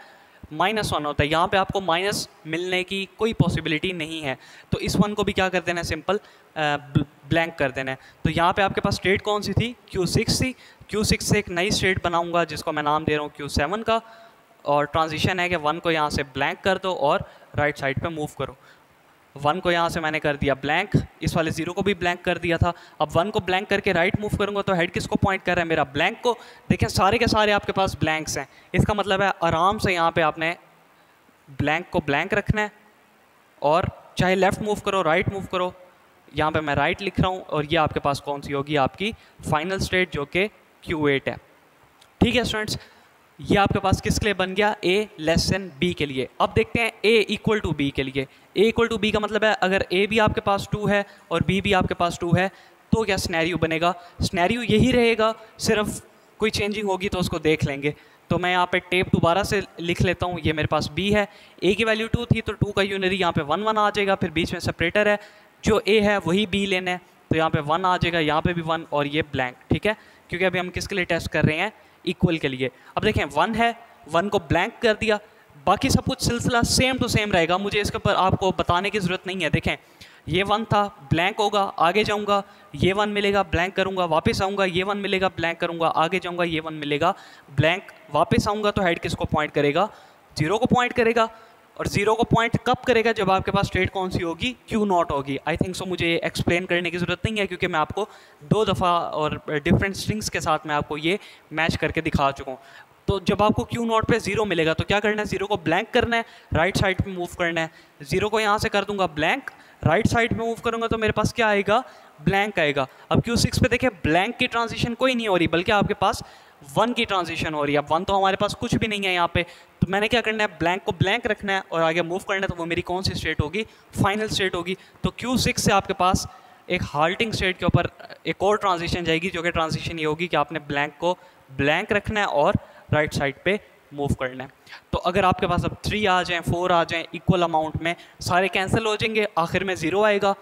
-1 होता है। यहाँ पे आपको माइनस मिलने की कोई पॉसिबिलिटी नहीं है, तो इस 1 को भी क्या कर देना है, सिंपल ब्लैंक कर देना है। तो यहाँ पे आपके पास स्टेट कौन सी थी, Q6 थी। Q6 से एक नई स्टेट बनाऊंगा जिसको मैं नाम दे रहा हूँ Q7 का, और ट्रांजिशन है कि 1 को यहाँ से ब्लैंक कर दो और राइट साइड पे मूव करो। 1 को यहाँ से मैंने कर दिया ब्लैंक, इस वाले 0 को भी ब्लैंक कर दिया था। अब 1 को ब्लैंक करके राइट मूव करूँगा तो हेड किसको पॉइंट कर रहा है, मेरा ब्लैंक को। देखें सारे के सारे आपके पास ब्लैंक्स हैं, इसका मतलब है आराम से यहाँ पे आपने ब्लैंक को ब्लैंक रखना है, और चाहे लेफ़्ट मूव करो राइट मूव करो। यहाँ पे मैं राइट लिख रहा हूँ और ये आपके पास कौन सी होगी, आपकी फाइनल स्टेट जो कि Q8 है। ठीक है स्टूडेंट्स, ये आपके पास किसके लिए बन गया, A < B के लिए। अब देखते हैं A = B के लिए। A = B का मतलब है अगर A भी आपके पास 2 है और B भी आपके पास 2 है तो क्या स्नैरियो बनेगा, स्नैरियो यही रहेगा, सिर्फ कोई चेंजिंग होगी तो उसको देख लेंगे। तो मैं यहाँ पे टेप दोबारा से लिख लेता हूँ, ये मेरे पास B है, A की वैल्यू 2 थी तो 2 का यूनरी यहाँ पे 1 1 आ जाएगा, फिर बीच में सेपरेटर है, जो A है वही B लेना है, तो यहाँ पे 1 आ जाएगा, यहाँ पे भी 1 और ये ब्लैंक। ठीक है, क्योंकि अभी हम किसके लिए टेस्ट कर रहे हैं, इक्वल के लिए। अब देखें 1 है, 1 को ब्लैंक कर दिया, बाकी सब कुछ सिलसिला सेम टू सेम रहेगा, मुझे इसके ऊपर आपको बताने की ज़रूरत नहीं है। देखें ये 1 था, ब्लैंक होगा, आगे जाऊंगा ये 1 मिलेगा, ब्लैंक करूंगा, वापस आऊंगा ये 1 मिलेगा, ब्लैंक करूंगा, आगे जाऊंगा ये 1 मिलेगा, ब्लैंक, वापस आऊंगा तो हेड किसको पॉइंट करेगा, 0 को पॉइंट करेगा। और 0 को पॉइंट कब करेगा, जब आपके पास स्टेट कौन सी होगी, Q0 होगी। आई थिंक सो मुझे एक्सप्लेन करने की ज़रूरत नहीं है, क्योंकि मैं आपको 2 दफ़ा और डिफरेंट स्ट्रिंग्स के साथ मैं आपको ये मैच करके दिखा चुका हूँ। तो जब आपको Q0 पे 0 मिलेगा तो क्या करना है, 0 को ब्लैंक करना है, राइट साइड पे मूव करना है। 0 को यहाँ से कर दूंगा ब्लैंक, राइट साइड पे मूव करूंगा तो मेरे पास क्या आएगा, ब्लैंक आएगा। अब Q6 पे देखिए ब्लैंक की ट्रांजिशन कोई नहीं हो रही, बल्कि आपके पास 1 की ट्रांजिशन हो रही है। अब 1 तो हमारे पास कुछ भी नहीं है यहाँ पे, तो मैंने क्या करना है, ब्लैंक को ब्लैंक रखना है और आगे मूव करना है। तो वो मेरी कौन सी स्टेट होगी, फाइनल स्टेट होगी। तो Q6 से आपके पास एक हाल्टिंग स्टेट के ऊपर एक और ट्रांजिशन जाएगी, जो कि ट्रांजिशन ये होगी कि आपने ब्लैंक को ब्लैंक रखना है और राइट साइड पे मूव करना है। तो अगर आपके पास अब 3 आ जाएं, 4 आ जाएं इक्वल अमाउंट में, सारे कैंसिल हो जाएंगे, आखिर में 0 आएगा।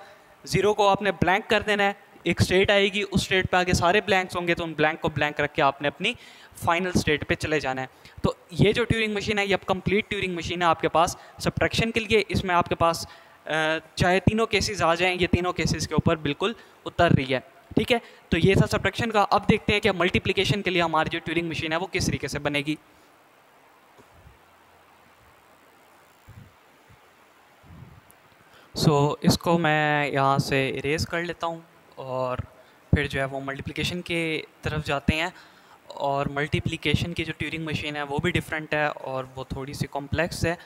0 को आपने ब्लैंक कर देना है, एक स्टेट आएगी, उस स्टेट पे आगे सारे ब्लैंक्स होंगे, तो उन ब्लैंक को ब्लैंक रख के आपने अपनी फाइनल स्टेट पे चले जाना है। तो ये जो ट्यूरिंग मशीन है, ये अब कंप्लीट ट्यूरिंग मशीन है आपके पास सब्ट्रैक्शन के लिए। इसमें आपके पास चाहे तीनों केसेस आ जाएं, ये तीनों केसेस के ऊपर बिल्कुल उतर रही है। ठीक है, तो ये था सब्ट्रैक्शन का। अब देखते हैं कि मल्टीप्लिकेशन के लिए हमारी जो ट्यूरिंग मशीन है वो किस तरीके से बनेगी। इसको मैं यहाँ से इरेज कर लेता हूँ और फिर जो है वो मल्टीप्लिकेशन के तरफ जाते हैं। और मल्टीप्लिकेशन की जो ट्यूरिंग मशीन है वो भी डिफरेंट है और वो थोड़ी सी कॉम्प्लेक्स है।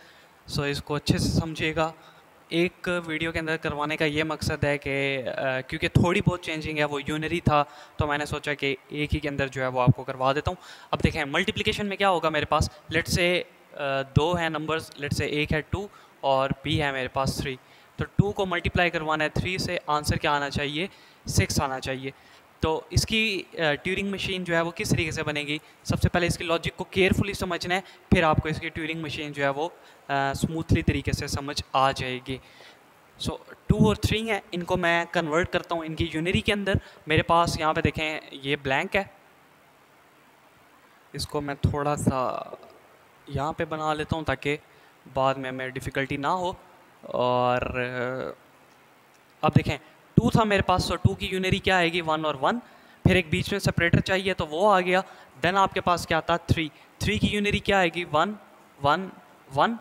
इसको अच्छे से समझिएगा। एक वीडियो के अंदर करवाने का ये मकसद है कि क्योंकि थोड़ी बहुत चेंजिंग है, वो यूनरी था, तो मैंने सोचा कि एक ही के अंदर जो है वो आपको करवा देता हूँ। अब देखें मल्टीप्लिकेशन में क्या होगा, मेरे पास लेट से 2 हैं नंबर्स, लेट से एक है 2 और b है मेरे पास 3। तो 2 को मल्टीप्लाई करवाना है 3 से, आंसर क्या आना चाहिए, 6 आना चाहिए। तो इसकी ट्यूरिंग मशीन जो है वो किस तरीके से बनेगी, सबसे पहले इसकी लॉजिक को केयरफुली समझना है, फिर आपको इसकी ट्यूरिंग मशीन जो है वो स्मूथली तरीके से समझ आ जाएगी। 2 और 3 हैं, इनको मैं कन्वर्ट करता हूँ इनकी यूनरी के अंदर। मेरे पास यहाँ पे देखें ये ब्लैंक है, इसको मैं थोड़ा सा यहाँ पे बना लेता हूँ ताकि बाद में हमें डिफ़िकल्टी ना हो। और अब देखें 2 था मेरे पास, 2 की यूनरी क्या आएगी, 1 और 1, फिर एक बीच में सेपरेटर चाहिए तो वो आ गया। देन आपके पास क्या था 3 की यूनरी क्या आएगी, 1 1 1।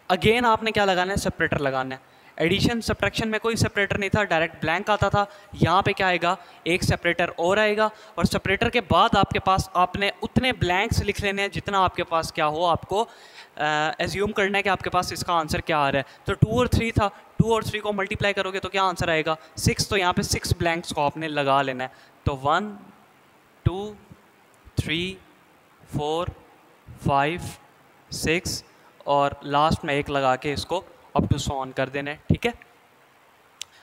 अगेन आपने क्या लगाना है, सेपरेटर लगाना है। एडिशन सब्ट्रैक्शन में कोई सेपरेटर नहीं था, डायरेक्ट ब्लैंक आता था। यहाँ पे क्या आएगा, एक सेपरेटर और आएगा, और सेपरेटर के बाद आपके पास आपने उतने ब्लैंक्स लिख लेने हैं जितना आपके पास क्या हो, आपको एज्यूम करना है कि आपके पास इसका आंसर क्या आ रहा है। तो 2 और 3 था, 2 और 3 को मल्टीप्लाई करोगे तो क्या आंसर आएगा, 6। तो यहाँ पे 6 ब्लैंक्स को आपने लगा लेना है। तो 1 2 3 4 5 6 और लास्ट में 1 लगा के इसको अप टू सो ऑन कर देना है। ठीक है,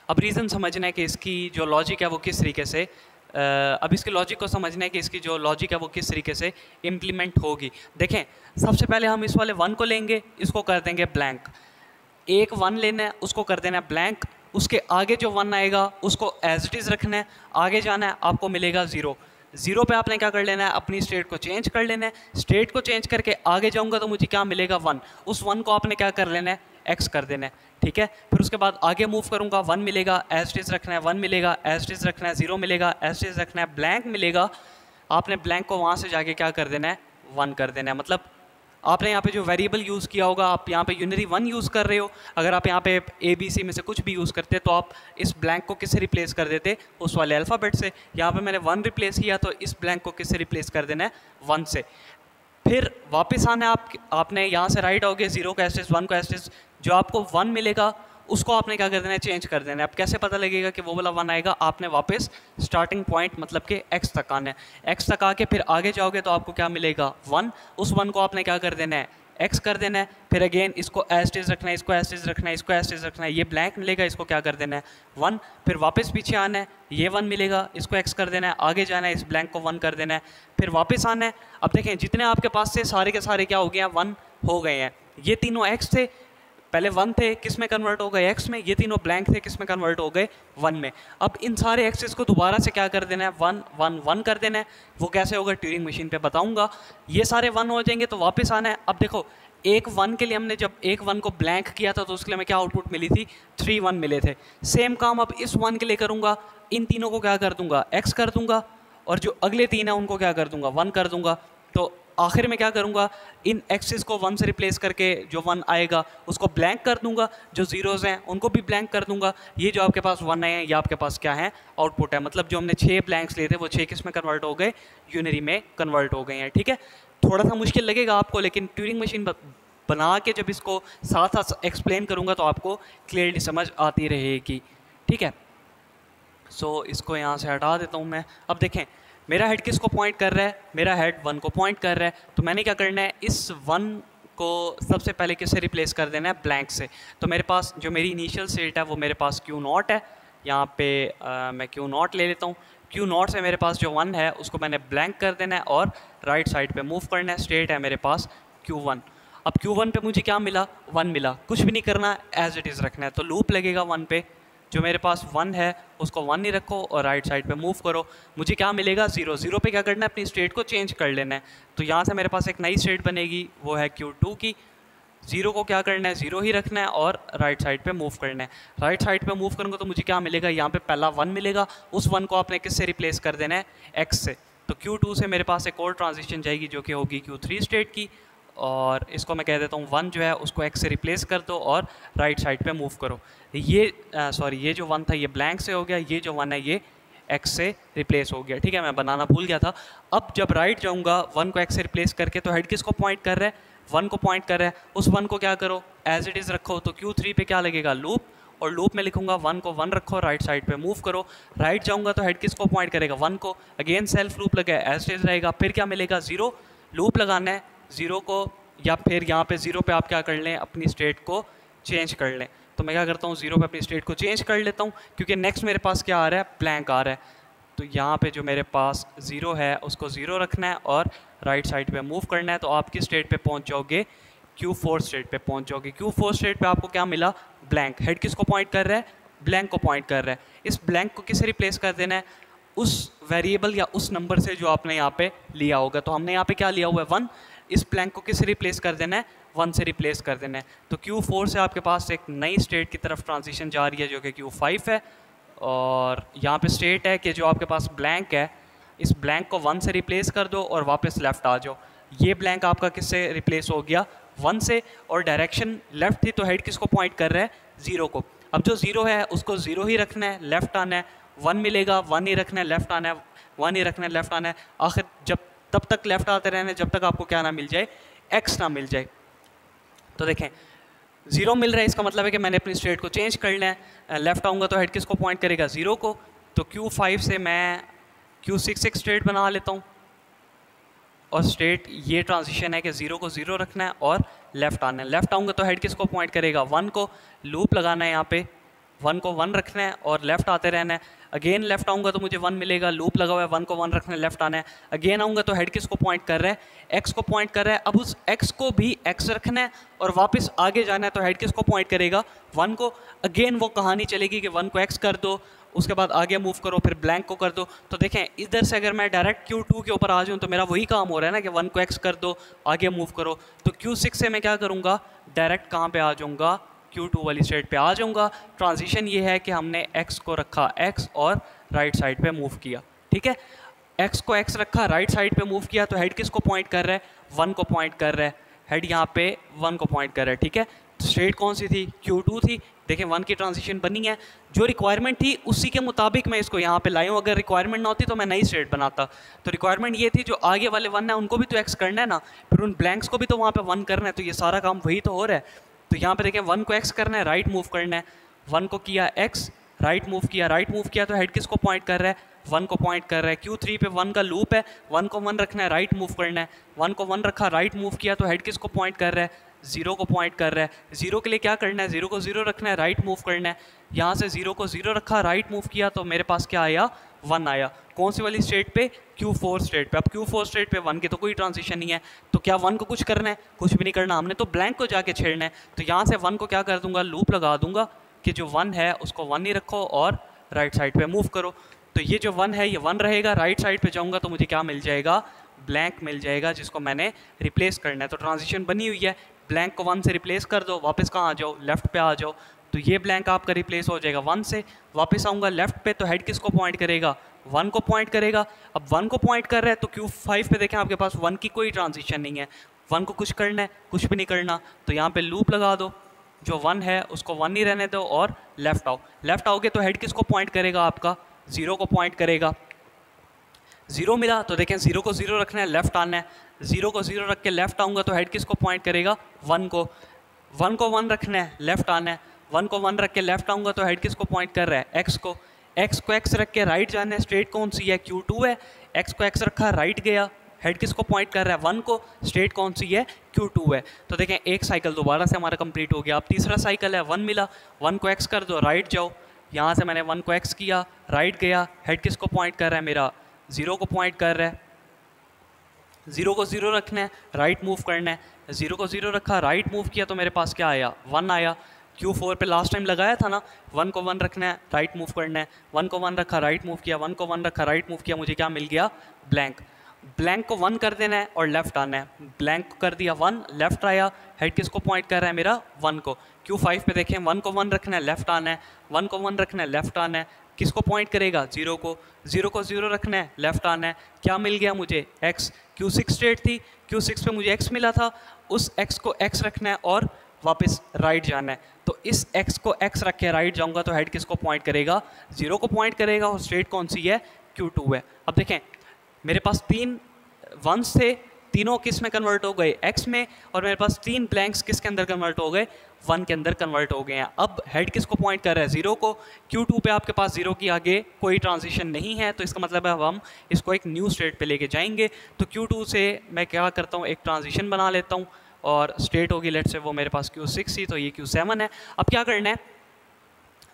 अब रीज़न समझना है कि इसकी जो लॉजिक है वो किस तरीके से अब इसके लॉजिक को समझना है कि इसकी जो लॉजिक है वो किस तरीके से इम्प्लीमेंट होगी। देखें सबसे पहले हम इस वाले 1 को लेंगे, इसको कर देंगे ब्लैंक। एक 1 लेना है, उसको कर देना है ब्लैंक। उसके आगे जो 1 आएगा उसको एज इट इज़ रखना है, आगे जाना है, आपको मिलेगा 0। 0 पे आपने क्या कर लेना है, अपनी स्टेट को चेंज कर लेना है। स्टेट को चेंज करके आगे जाऊंगा तो मुझे क्या मिलेगा, 1। उस 1 को आपने क्या कर लेना है, x कर देना है। ठीक है, फिर उसके बाद आगे मूव करूंगा, 1 मिलेगा, एज इट इज़ रखना है, 1 मिलेगा, एज इट इज़ रखना है, 0 मिलेगा, एज इट इज़ रखना है, ब्लैंक मिलेगा। आपने ब्लैंक को वहाँ से जाके क्या कर देना है, 1 कर देना है। मतलब आपने यहाँ पे जो वेरिएबल यूज़ किया होगा, आप यहाँ पे यूनरी 1 यूज़ कर रहे हो। अगर आप यहाँ पे ABC में से कुछ भी यूज़ करते तो आप इस ब्लैंक को किससे रिप्लेस कर देते, उस वाले अल्फ़ाबेट से। यहाँ पे मैंने 1 रिप्लेस किया तो इस ब्लैंक को किससे रिप्लेस कर देना है, 1 से। फिर वापस आना है, आपने यहाँ से राइट आओगे, 0 को एस्टिस, 1 को एस्टिस, जो आपको 1 मिलेगा उसको आपने क्या कर देना है, चेंज कर देना है। अब कैसे पता लगेगा कि वो वाला 1 आएगा, आपने वापस स्टार्टिंग पॉइंट मतलब कि x तक आना है। x तक आके फिर आगे जाओगे तो आपको क्या मिलेगा, 1। उस 1 को आपने क्या कर देना है, x कर देना है। फिर अगेन इसको एज इज रखना है, इसको एज इज रखना है, इसको एज इज रखना है, ये ब्लैंक मिलेगा, इसको क्या कर देना है, 1। फिर वापस पीछे आना है, ये 1 मिलेगा, इसको x कर देना है, आगे जाना है, इस ब्लैंक को 1 कर देना है, फिर वापस आना है। अब देखें जितने आपके पास से सारे के सारे क्या हो गए हैं, 1 हो गए हैं। ये तीनों x थे, पहले 1 थे, किस में कन्वर्ट हो गए x में, ये तीनों ब्लैंक थे, किस में कन्वर्ट हो गए 1 में। अब इन सारे एक्सेस को दोबारा से क्या कर देना है, 1 1 1 कर देना है। वो कैसे होगा ट्यूरिंग मशीन पे बताऊंगा। ये सारे 1 हो जाएंगे तो वापस आना है। अब देखो एक 1 के लिए हमने जब एक 1 को ब्लैंक किया था तो उसके लिए हमें क्या आउटपुट मिली थी, 3 1 मिले थे। सेम काम अब इस 1 के लिए करूँगा, इन तीनों को क्या कर दूंगा, x कर दूंगा, और जो अगले 3 है उनको क्या कर दूंगा, 1 कर दूंगा। तो आखिर में क्या करूंगा, इन एक्सिस को 1 से रिप्लेस करके जो 1 आएगा उसको ब्लैंक कर दूंगा, जो जीरोज़ हैं उनको भी ब्लैंक कर दूंगा। ये जो आपके पास 1 है ये आपके पास क्या है, आउटपुट है। मतलब जो हमने 6 ब्लैंक्स लिए थे वो 6 किस में कन्वर्ट हो गए, यूनरी में कन्वर्ट हो गए हैं। ठीक है, थोड़ा सा मुश्किल लगेगा आपको, लेकिन ट्यूरिंग मशीन बना के जब इसको साथ साथ एक्सप्लेन करूँगा तो आपको क्लियरली समझ आती रहेगी। ठीक है, सो इसको यहाँ से हटा देता हूँ मैं। अब देखें मेरा हेड किसको पॉइंट कर रहा है, मेरा हेड 1 को पॉइंट कर रहा है। तो मैंने क्या करना है, इस 1 को सबसे पहले किससे रिप्लेस कर देना है, ब्लैंक से। तो मेरे पास जो मेरी इनिशियल स्टेट है वो मेरे पास Q0 है। यहाँ पे मैं Q0 ले लेता हूँ। Q0 से मेरे पास जो 1 है उसको मैंने ब्लैंक कर देना है और राइट साइड पे मूव करना है। स्टेट है मेरे पास Q1। अब Q1 पे मुझे क्या मिला, 1 मिला। कुछ भी नहीं करना, एज इट इज़ रखना है। तो लूप लगेगा 1 पे, जो मेरे पास 1 है उसको 1 ही रखो और राइट साइड पे मूव करो। मुझे क्या मिलेगा, 0 0 पे क्या करना है, अपनी स्टेट को चेंज कर लेना है। तो यहाँ से मेरे पास एक नई स्टेट बनेगी, वो है Q2 की। 0 को क्या करना है, 0 ही रखना है और राइट साइड पे मूव करना है। राइट साइड पे मूव करूँगा तो मुझे क्या मिलेगा, यहाँ पे पहला 1 मिलेगा। उस 1 को आपने किससे रिप्लेस कर देना है, x से। तो Q2 से मेरे पास एक और ट्रांजिशन जाएगी जो कि होगी Q3 स्टेट की, और इसको मैं कह देता हूँ 1 जो है उसको x से रिप्लेस कर दो और राइट साइड पे मूव करो। ये सॉरी ये जो 1 था ये ब्लैंक से हो गया, ये जो 1 है ये x से रिप्लेस हो गया। ठीक है, मैं बनाना भूल गया था। अब जब राइट जाऊँगा 1 को x से रिप्लेस करके, तो हेड किसको पॉइंट कर रहा है, 1 को पॉइंट कर रहा है। उस 1 को क्या करो, एज इट इज़ रखो। तो Q3 पे क्या लगेगा, लूप, और लूप में लिखूंगा 1 को 1 रखो, राइट साइड पे मूव करो। राइट जाऊँगा तो हेड किसको पॉइंट करेगा, 1 को। अगेन सेल्फ लूप लगा है, एज इट इज़ रहेगा। फिर क्या मिलेगा, 0। लूप लगाना है 0 को, या फिर यहाँ पे 0 पे आप क्या कर लें, अपनी स्टेट को चेंज कर लें। तो मैं क्या करता हूँ, 0 पे अपनी स्टेट को चेंज कर लेता हूँ, क्योंकि नेक्स्ट मेरे पास क्या आ रहा है, ब्लैंक आ रहा है। तो यहाँ पे जो मेरे पास 0 है उसको 0 रखना है और राइट साइड पे मूव करना है। तो आपकी स्टेट पे पहुँच जाओगे, Q4 स्टेट पे पहुँच जाओगे। Q4 स्टेट पे आपको क्या मिला, ब्लैंक। हेड किसको पॉइंट कर रहा है, ब्लैंक को पॉइंट कर रहा है। इस ब्लैंक को किससे रिप्लेस कर देना है, उस वेरिएबल या उस नंबर से जो आपने यहाँ पे लिया होगा। तो हमने यहाँ पे क्या लिया हुआ है, 1। इस ब्लैंक को किससे रिप्लेस कर देना है, 1 से रिप्लेस कर देना है। तो Q4 से आपके पास एक नई स्टेट की तरफ ट्रांजिशन जा रही है जो कि Q5 है। और यहाँ पे स्टेट है कि जो आपके पास ब्लैंक है, इस ब्लैंक को 1 से रिप्लेस कर दो और वापस लेफ़्ट आ जाओ। ये ब्लैंक आपका किससे रिप्लेस हो गया, 1 से, और डायरेक्शन लेफ़्ट थी। तो हेड किसको पॉइंट कर रहा है, 0 को। अब जो 0 है उसको 0 ही रखना है, लेफ़्ट आना है। 1 मिलेगा, 1 ही रखना है, लेफ़्ट आना है। 1 ही रखना है, लेफ़्ट आना है। आखिर जब तब तक लेफ़्ट आते रहना है जब तक आपको क्या ना मिल जाए, x ना मिल जाए। तो देखें 0 मिल रहा है, इसका मतलब है कि मैंने अपनी स्टेट को चेंज करना है। लेफ़्ट आऊँगा तो हेड किसको पॉइंट करेगा, 0 को। तो Q5 से मैं Q6 एक स्टेट बना लेता हूँ, और स्टेट ये ट्रांजिशन है कि 0 को 0 रखना है और लेफ़्ट आना है। लेफ़्ट आऊँगा तो हेड किसको पॉइंट करेगा, 1 को। लूप लगाना है यहाँ पे, 1 को 1 रखना है और लेफ़्ट आते रहना है। अगेन लेफ़्ट आऊँगा तो मुझे 1 मिलेगा, लूप लगा हुआ है, 1 को 1 रखना है, लेफ़्ट आना है। अगेन आऊँगा तो हेड किसको पॉइंट कर रहा है, x को पॉइंट कर रहा है। अब उस x को भी x रखना है और वापस आगे जाना है। तो हेड किसको पॉइंट करेगा, 1 को। अगेन वो कहानी चलेगी कि 1 को x कर दो, उसके बाद आगे मूव करो, फिर ब्लैंक को कर दो। तो देखें इधर से अगर मैं डायरेक्ट Q2 के ऊपर आ जाऊँ तो मेरा वही काम हो रहा है ना कि 1 को x कर दो, आगे मूव करो। तो Q6 से मैं क्या करूँगा, डायरेक्ट कहाँ पे आ जाऊँगा, Q2 वाली स्टेट पे आ जाऊँगा। ट्रांजिशन ये है कि हमने x को रखा x और राइट साइड पे मूव किया। ठीक है, x को x रखा, राइट साइड पे मूव किया। तो हेड किसको पॉइंट कर रहा है, 1 को पॉइंट कर रहा है। हेड यहाँ पे 1 को पॉइंट कर रहा है। ठीक है, स्टेट कौन सी थी, Q2 थी। देखें 1 की ट्रांजिशन बनी है, जो रिक्वायरमेंट थी उसी के मुताबिक मैं इसको यहाँ पे लाया हूँ। अगर रिक्वायरमेंट ना होती तो मैं नई स्टेट बनाता। तो रिक्वायरमेंट ये थी, जो आगे वाले 1 है उनको भी तो x करना है ना, फिर उन ब्लैंक्स को भी तो वहाँ पे 1 करना है। तो ये सारा काम वही तो हो रहा है। तो यहाँ पे देखें 1 को x करना है, राइट मूव करना है। 1 को किया x, राइट मूव किया, राइट मूव किया। तो हेड किसको पॉइंट कर रहा है, 1 को पॉइंट कर रहा है। Q3 पे 1 का लूप है, 1 को 1 रखना है, राइट मूव करना है। 1 को 1 रखा, राइट मूव किया। तो हेड किसको पॉइंट कर रहा है, ज़ीरो को पॉइंट कर रहा है। ज़ीरो के लिए क्या करना है, ज़ीरो को ज़ीरो रखना है, राइट मूव करना है। यहाँ से ज़ीरो को ज़ीरो रखा, राइट मूव किया तो मेरे पास क्या आया, 1 आया। कौन सी वाली स्टेट पे, Q4 स्टेट पे। अब Q4 स्टेट पे 1 की तो कोई ट्रांजिशन नहीं है, तो क्या 1 को कुछ करना है, कुछ भी नहीं करना, हमने तो ब्लैंक को जाके छेड़ना है। तो यहाँ से 1 को क्या कर दूंगा, लूप लगा दूंगा कि जो 1 है उसको 1 ही रखो और राइट साइड पे मूव करो। तो ये जो 1 है ये 1 रहेगा, राइट साइड पे जाऊंगा तो मुझे क्या मिल जाएगा, ब्लैंक मिल जाएगा, जिसको मैंने रिप्लेस करना है। तो ट्रांजिशन बनी हुई है, ब्लैंक को 1 से रिप्लेस कर दो, वापस कहाँ आ जाओ, लेफ्ट पे आ जाओ। तो ये ब्लैंक आपका रिप्लेस हो जाएगा 1 से। वापस आऊँगा लेफ्ट पे, तो हेड किसको पॉइंट करेगा, 1 को पॉइंट करेगा। अब 1 को पॉइंट कर रहा है तो Q5 पे देखें आपके पास 1 की कोई ट्रांजिशन नहीं है, 1 को कुछ करना है, कुछ भी नहीं करना। तो यहाँ पे लूप लगा दो, जो 1 है उसको 1 ही रहने दो और लेफ्ट आओ। लेफ्ट आओगे तो हेड किसको पॉइंट करेगा, आपका 0 को पॉइंट करेगा। 0 मिला तो देखें 0 को 0 रखना है, लेफ्ट आना है। 0 को 0 रख के लेफ्ट आऊँगा तो हेड किसको पॉइंट करेगा, 1 को। 1 को 1 रखना है, लेफ्ट आना है। 1 को 1 रख के लेफ्ट आऊँगा तो हेड किसको पॉइंट कर रहा है, x को। x को x रख के राइट जाना है, स्ट्रेट कौन सी है, Q2 है। x को x रखा, राइट गया, हेड किसको पॉइंट कर रहा है, 1 को, स्ट्रेट कौन सी है, Q2 है। तो देखें एक साइकिल दोबारा से हमारा कंप्लीट हो गया। अब तीसरा साइकिल है, 1 मिला, 1 को x कर दो, राइट जाओ। यहाँ से मैंने 1 को x किया, राइट गया, हेड किसको पॉइंट कर रहा है, मेरा 0 को पॉइंट कर रहा है। 0 को 0 रखना है, राइट मूव करना है। 0 को 0 रखा, राइट मूव किया तो मेरे पास क्या आया, 1 आया। Q4 पे लास्ट टाइम लगाया था ना, 1 को 1 रखना है, राइट मूव करना है। 1 को 1 रखा, राइट मूव किया, 1 को 1 रखा, राइट मूव किया, मुझे क्या मिल गया, ब्लैंक। ब्लैंक को 1 कर देना है और लेफ्ट आना है। ब्लैंक को कर दिया 1, लेफ्ट आया, हेड किसको पॉइंट कर रहा है, मेरा 1 को। Q5 पे देखें 1 को 1 रखना है, लेफ्ट आना है। 1 को 1 रखना है, लेफ्ट आना है, किसको पॉइंट करेगा, 0 को। 0 को 0 रखना है, लेफ्ट आना है, क्या मिल गया मुझे, x। Q6 स्टेट थी, Q6 पे मुझे x मिला था, उस x को x रखना है और वापस राइट जाना है। तो इस x को x रख के राइट जाऊंगा तो हेड किसको पॉइंट करेगा, 0 को पॉइंट करेगा और स्टेट कौन सी है, Q2 है। अब देखें मेरे पास 3 1s थे, तीनों किस में कन्वर्ट हो गए, x में, और मेरे पास 3 ब्लैंक्स किसके अंदर कन्वर्ट हो गए, 1 के अंदर कन्वर्ट हो गए हैं। अब हेड किसको पॉइंट कर रहा है, 0 को। Q2 पे आपके पास 0 की आगे कोई ट्रांजिशन नहीं है, तो इसका मतलब है अब हम इसको एक न्यू स्टेट पे लेके जाएंगे। तो Q2 से मैं क्या करता हूँ, एक ट्रांजिशन बना लेता हूँ और स्टेट होगी लेट से वो मेरे पास Q6 ही, तो ये Q7 है। अब क्या करना है,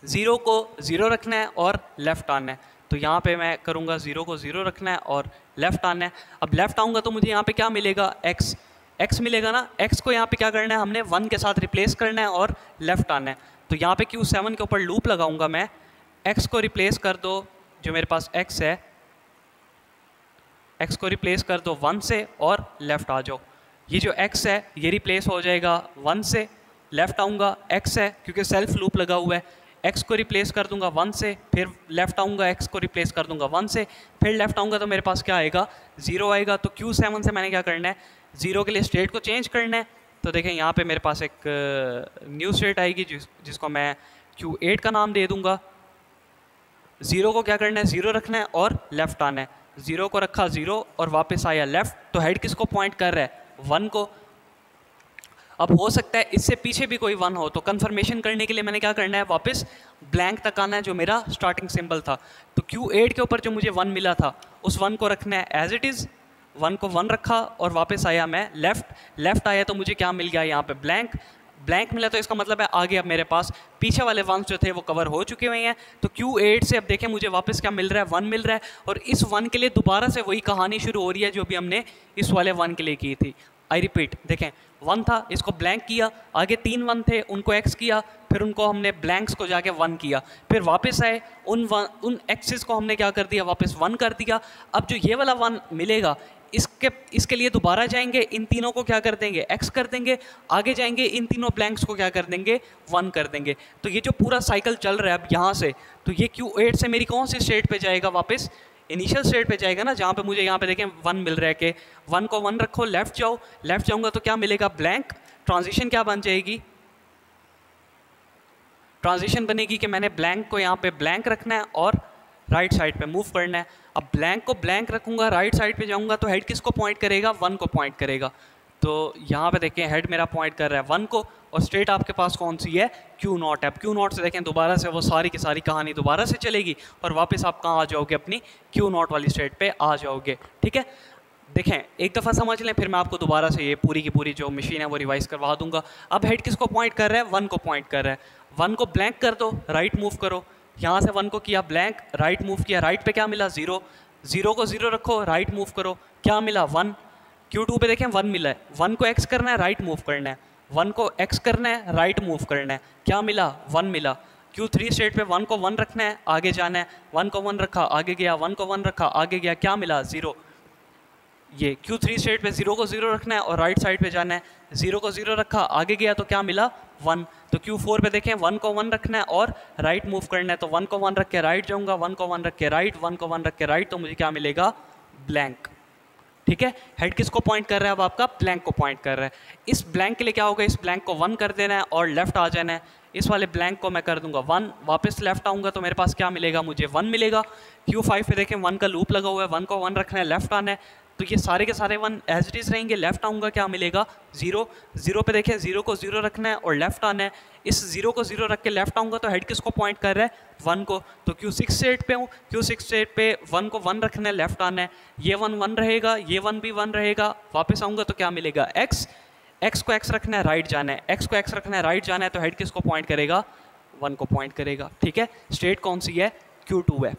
0 को 0 रखना है और लेफ्ट आना है। तो यहाँ पे मैं करूँगा 0 को 0 रखना है और लेफ्ट आना है। अब लेफ्ट आऊँगा तो मुझे यहाँ पे क्या मिलेगा, x मिलेगा ना। x को यहाँ पे क्या करना है, हमने 1 के साथ रिप्लेस करना है और लेफ्ट आना है। तो यहाँ पे Q7 के ऊपर लूप लगाऊंगा मैं, x को रिप्लेस कर दो, जो मेरे पास x है, x को रिप्लेस कर दो 1 से और लेफ्ट आ जाओ। ये जो x है ये रिप्लेस हो जाएगा 1 से, लेफ्ट आऊँगा, x है क्योंकि सेल्फ लूप लगा हुआ है, x को रिप्लेस कर दूंगा 1 से, फिर लेफ्ट आऊँगा, x को रिप्लेस कर दूंगा 1 से, फिर लेफ्ट आऊँगा तो मेरे पास क्या आएगा, 0 आएगा। तो Q7 से मैंने क्या करना है, 0 के लिए स्टेट को चेंज करना है। तो देखें यहाँ पे मेरे पास एक न्यू स्टेट आएगी जिसको मैं Q8 का नाम दे दूंगा। 0 को क्या करना है, 0 रखना है और लेफ्ट आना है। 0 को रखा 0 और वापस आया लेफ्ट, तो हेड किसको पॉइंट कर रहा है, 1 को। अब हो सकता है इससे पीछे भी कोई 1 हो, तो कंफर्मेशन करने के लिए मैंने क्या करना है, वापस ब्लैंक तक आना है जो मेरा स्टार्टिंग सिंबल था। तो Q8 के ऊपर जो मुझे 1 मिला था उस 1 को रखना है एज इट इज़। 1 को 1 रखा और वापस आया मैं लेफ्ट आया तो मुझे क्या मिल गया, यहाँ पे ब्लैंक मिला। तो इसका मतलब है आगे अब मेरे पास पीछे वाले 1s जो थे वो कवर हो चुके हुए हैं। तो Q8 से अब देखें मुझे वापस क्या मिल रहा है, 1 मिल रहा है, और इस 1 के लिए दोबारा से वही कहानी शुरू हो रही है जो भी हमने इस वाले 1 के लिए की थी। आई रिपीट, देखें 1 था, इसको ब्लैंक किया, आगे 3 1 थे उनको x किया, फिर उनको हमने ब्लैंक्स को जाके 1 किया, फिर वापस आए उन एक्सेस को हमने क्या कर दिया, वापस 1 कर दिया। अब जो ये वाला 1 मिलेगा इसके लिए दोबारा जाएंगे, इन तीनों को क्या कर देंगे, x कर देंगे, आगे जाएंगे इन तीनों ब्लैंक्स को क्या कर देंगे, 1 कर देंगे। तो ये जो पूरा साइकिल चल रहा है अब यहाँ से, तो ये Q8 से मेरी कौन सी स्टेट पे जाएगा, वापस इनिशियल स्टेट पे जाएगा ना, जहाँ पे मुझे यहाँ पे देखें 1 मिल रहा है कि 1 को 1 रखो, लेफ्ट जाओ, लेफ्ट जाऊँगा तो क्या मिलेगा, ब्लैंक। ट्रांजिशन क्या बन जाएगी, ट्रांजिशन बनेगी कि मैंने ब्लैंक को यहाँ पे ब्लैंक रखना है और राइट साइड पे मूव करना है। अब ब्लैंक को ब्लैंक रखूँगा, राइट साइड पे जाऊँगा तो हेड किसको पॉइंट करेगा, 1 को पॉइंट करेगा। तो यहाँ पे देखें हेड मेरा पॉइंट कर रहा है 1 को, और स्टेट आपके पास कौन सी है, Q0 है। अब Q0 से देखें दोबारा से वो सारी की सारी कहानी दोबारा से चलेगी और वापस आप कहाँ आ जाओगे, अपनी Q0 वाली स्टेट पे आ जाओगे। ठीक है, देखें एक दफ़ा समझ लें, फिर मैं आपको दोबारा से ये पूरी की पूरी जो मशीन है वो रिवाइज करवा दूंगा। अब हेड किसको पॉइंट कर रहा है? 1 को पॉइंट कर रहा है। 1 को ब्लैंक कर दो, राइट मूव करो। यहाँ से 1 को किया ब्लैंक, राइट मूव किया, राइट पे क्या मिला? 0। 0 को 0 रखो, राइट मूव करो, क्या मिला? 1। Q2 पे देखें 1 मिला है। 1 को x करना है, राइट मूव करना है। 1 को x करना है, राइट मूव करना है, क्या मिला? 1 मिला। Q3 स्टेट पे 1 को 1 रखना है, आगे जाना है। 1 को 1 रखा, आगे गया। 1 को 1 रखा, आगे गया, क्या मिला? 0। ये Q3 स्टेट पे 0 को 0 रखना है और राइट साइड पे जाना है। 0 को 0 रखा, आगे गया तो क्या मिला? 1। तो Q4 पे देखें 1 को 1 रखना है और राइट मूव करना है। तो 1 को 1 रख के राइट जाऊंगा, 1 को 1 रख के राइट, 1 को 1 रख के राइट, तो मुझे क्या मिलेगा? ब्लैंक। ठीक है, हेड किसको पॉइंट कर रहा है? अब आपका ब्लैंक को पॉइंट कर रहा है। इस ब्लैंक के लिए क्या होगा? इस ब्लैंक को 1 कर देना है और लेफ्ट आ जाना है। इस वाले ब्लैंक को मैं कर दूंगा 1, वापस लेफ्ट आऊंगा तो मेरे पास क्या मिलेगा? मुझे 1 मिलेगा। Q5 पे देखें 1 का लूप लगा हुआ है, 1 को 1 रखना है, लेफ्ट आना है, तो ये सारे के सारे 1 एज इट इज रहेंगे। लेफ्ट आऊंगा, क्या मिलेगा? 0। 0 पे देखें 0 को 0 रखना है और लेफ्ट आना है। इस 0 को 0 रख के लेफ्ट आऊंगा तो हेड किसको पॉइंट कर रहा है? 1 को। तो Q6 स्टेट पे हूँ, Q6 स्टेट पे 1 को 1 रखना है, लेफ्ट आना है। ये 1 1 रहेगा, ये 1 भी 1 रहेगा, वापस आऊंगा तो क्या मिलेगा? x। x को x रखना है, राइट जाना है। x को x रखना है, राइट जाना है, तो हेड किसको पॉइंट करेगा? 1 को पॉइंट करेगा। ठीक है, स्टेट कौन सी है? Q2 है।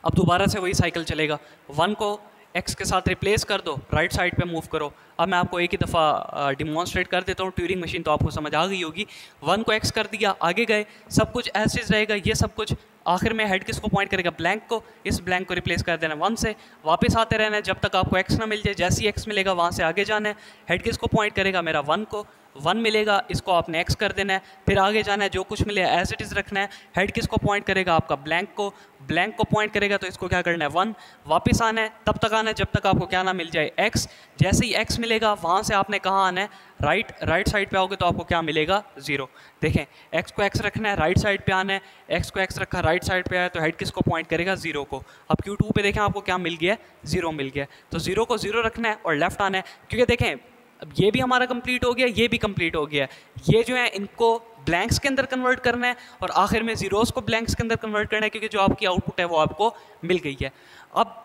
अब दोबारा से वही साइकिल चलेगा। 1 को x के साथ रिप्लेस कर दो, राइट साइड पे मूव करो। अब मैं आपको एक ही दफ़ा डिमॉन्स्ट्रेट कर देता हूँ, ट्यूरिंग मशीन तो आपको समझ आ गई होगी। 1 को x कर दिया, आगे गए, सब कुछ ऐसे रहेगा, ये सब कुछ। आखिर में हेड किसको पॉइंट करेगा? ब्लैंक को। इस ब्लैंक को रिप्लेस कर देना 1 से, वापस आते रहना है जब तक आपको x ना मिल जाए। जैसे ही x मिलेगा वहाँ से आगे जाना है। हेड किसको पॉइंट करेगा? मेरा 1 को। 1 मिलेगा, इसको आपने x कर देना है, फिर आगे जाना है, जो कुछ मिले एज इट इज़ रखना है। हेड किसको पॉइंट करेगा? आपका ब्लैंक को। ब्लैंक को पॉइंट करेगा तो इसको क्या करना है? 1। वापस आना है, तब तक आना है जब तक आपको क्या ना मिल जाए? x। जैसे ही x मिलेगा वहाँ से आपने कहाँ आना है? राइट साइड पे आओगे तो आपको क्या मिलेगा? 0। देखें x को x रखना है, राइट साइड पे आना है। x को x रखा, राइट साइड पे आया, तो हेड किसको पॉइंट करेगा? 0 को। अब Q2 पे देखें आपको क्या मिल गया? 0 मिल गया। तो 0 को 0 रखना है और लेफ्ट आना है, क्योंकि देखें अब ये भी हमारा कंप्लीट हो गया, ये भी कंप्लीट हो गया। ये जो है इनको ब्लैंक्स के अंदर कन्वर्ट करना है और आखिर में जीरोस को ब्लैंक्स के अंदर कन्वर्ट करना है, क्योंकि जो आपकी आउटपुट है वो आपको मिल गई है। अब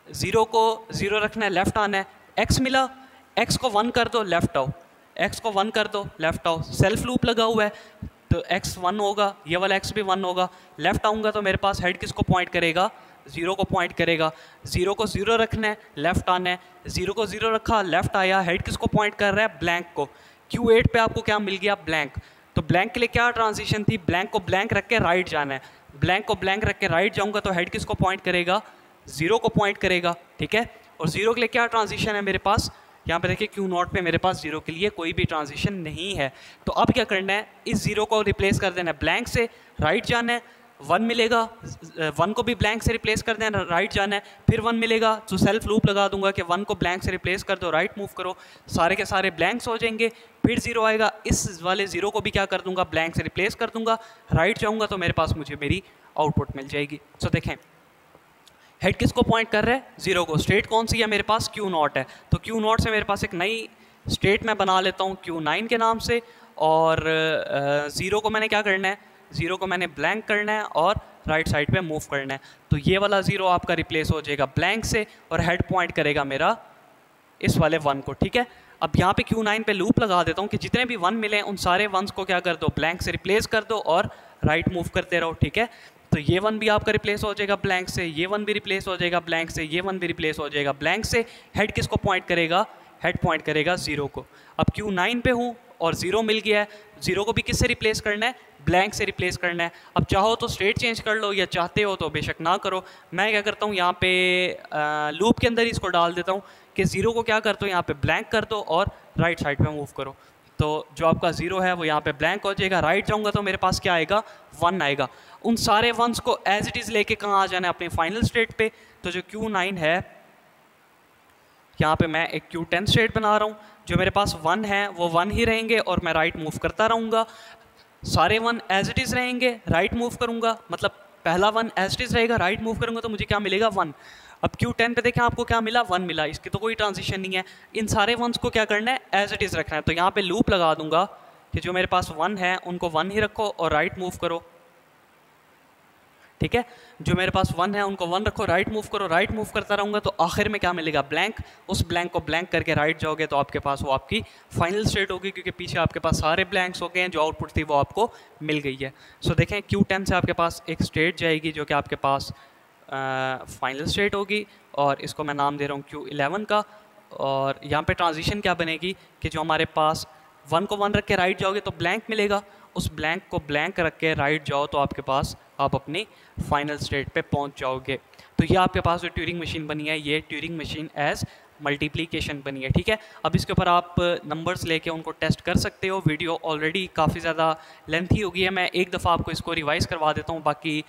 0 को 0 रखना है, लेफ्ट आना है। x मिला, x को 1 कर दो, लेफ्ट आओ। x को 1 कर दो, लेफ्ट आओ। सेल्फ लूप लगा हुआ है तो x 1 होगा, ये वाला x भी 1 होगा। लेफ्ट आऊँगा तो मेरे पास हेड किसको पॉइंट करेगा? 0 को पॉइंट करेगा। 0 को 0 रखना है, लेफ्ट आना है। 0 को 0 रखा, लेफ्ट आया, हेड किसको पॉइंट कर रहा है? ब्लैंक को। Q8 पे आपको क्या मिल गया? ब्लैंक। तो ब्लैंक के लिए क्या ट्रांजिशन थी? ब्लैंक को ब्लैंक रख के राइट जाना है। ब्लैंक को ब्लैंक रख के राइट जाऊँगा तो हेड किसको पॉइंट करेगा? 0 को पॉइंट करेगा। ठीक है, और 0 के लिए क्या ट्रांजिशन है मेरे पास? यहाँ पे देखिए Q0 पे मेरे पास 0 के लिए कोई भी ट्रांजिशन नहीं है। तो अब क्या करना है? इस 0 को रिप्लेस कर देना है ब्लैंक से, राइट जाना है। 1 मिलेगा, 1 को भी ब्लैंक से रिप्लेस कर देना, राइट जाना है। फिर 1 मिलेगा तो सेल्फ लूप लगा दूंगा कि 1 को ब्लैंक से रिप्लेस कर दो, राइट मूव करो, सारे के सारे ब्लैंक्स हो जाएंगे। फिर 0 आएगा, इस वाले 0 को भी क्या कर दूंगा? ब्लैंक से रिप्लेस कर दूंगा, राइट जाऊंगा तो मेरे पास मुझे मेरी आउटपुट मिल जाएगी। सो देखें हेड किसको पॉइंट कर रहा है? 0 को। स्टेट कौन सी है मेरे पास? Q0 है। तो Q0 से मेरे पास एक नई स्टेट मैं बना लेता हूँ Q9 के नाम से, और 0 को मैंने क्या करना है? 0 को मैंने ब्लैंक करना है और राइट साइड पे मूव करना है। तो ये वाला 0 आपका रिप्लेस हो जाएगा ब्लैंक से और हेड पॉइंट करेगा मेरा इस वाले 1 को। ठीक है, अब यहाँ पे Q9 पे लूप लगा देता हूँ कि जितने भी 1 मिले उन सारे 1s को क्या कर दो? ब्लैंक से रिप्लेस कर दो और राइट मूव करते रहो। ठीक है, तो ये 1 भी आपका रिप्लेस हो जाएगा ब्लैंक से, ये 1 भी रिप्लेस हो जाएगा ब्लैंक से, ये 1 भी रिप्लेस हो जाएगा ब्लैंक से। हेड किसको पॉइंट करेगा? हेड पॉइंट करेगा 0 को। अब Q9 पे हूँ और 0 मिल गया है, 0 को भी किससे रिप्लेस करना है? ब्लैंक से रिप्लेस करना है। अब चाहो तो स्टेट चेंज कर लो, या चाहते हो तो बेशक ना करो। मैं क्या करता हूँ यहाँ पे लूप के अंदर ही इसको डाल देता हूँ कि 0 को क्या कर दो? यहाँ पे ब्लैंक कर दो और राइट साइड पे मूव करो। तो जो आपका 0 है वो यहाँ पे ब्लैंक हो जाएगा। राइट जाऊँगा तो मेरे पास क्या आएगा? 1 आएगा। उन सारे 1s को एज इट इज़ लेके कहाँ आ जाना है? अपने फाइनल स्टेट पे। तो जो Q9 है, यहाँ पे मैं एक Q10 स्टेट बना रहा हूँ। जो मेरे पास 1 है वो 1 ही रहेंगे और मैं राइट मूव करता रहूँगा। सारे 1 एज इट इज़ रहेंगे, राइट मूव करूँगा, मतलब पहला 1 एज इट इज़ रहेगा, राइट मूव करूँगा तो मुझे क्या मिलेगा? 1। अब Q10 पे देखें आपको क्या मिला? 1 मिला। इसकी तो कोई ट्रांजिशन नहीं है। इन सारे 1s को क्या करना है? एज इट इज़ रखना है। तो यहाँ पे लूप लगा दूंगा कि जो मेरे पास 1 है उनको 1 ही रखो और राइट मूव करो। ठीक है। जो मेरे पास 1 है उनको 1 रखो, राइट मूव करो, राइट मूव करता रहूँगा तो आखिर में क्या मिलेगा, ब्लैंक। उस ब्लैंक को ब्लैंक करके राइट जाओगे तो आपके पास वो आपकी फाइनल स्टेट होगी, क्योंकि पीछे आपके पास सारे ब्लैंक्स हो गए हैं, जो आउटपुट थी वो आपको मिल गई है। सो देखें Q10 से आपके पास एक स्टेट जाएगी जो कि आपके पास फाइनल स्टेट होगी, और इसको मैं नाम दे रहा हूँ Q11 का। और यहाँ पे ट्रांजिशन क्या बनेगी कि जो हमारे पास 1 को 1 रख के राइट जाओगे तो ब्लैंक मिलेगा, उस ब्लैंक को ब्लैंक रख के राइट जाओ तो आपके पास आप अपनी फाइनल स्टेट पे पहुंच जाओगे। तो ये आपके पास जो ट्यूरिंग मशीन बनी है, ये ट्यूरिंग मशीन एज मल्टीप्लिकेशन बनी है, ठीक है। अब इसके ऊपर आप नंबर्स लेके उनको टेस्ट कर सकते हो। वीडियो ऑलरेडी काफ़ी ज़्यादा लेंथी हो गई है, मैं एक दफ़ा आपको इसको रिवाइज़ करवा देता हूँ, बाकी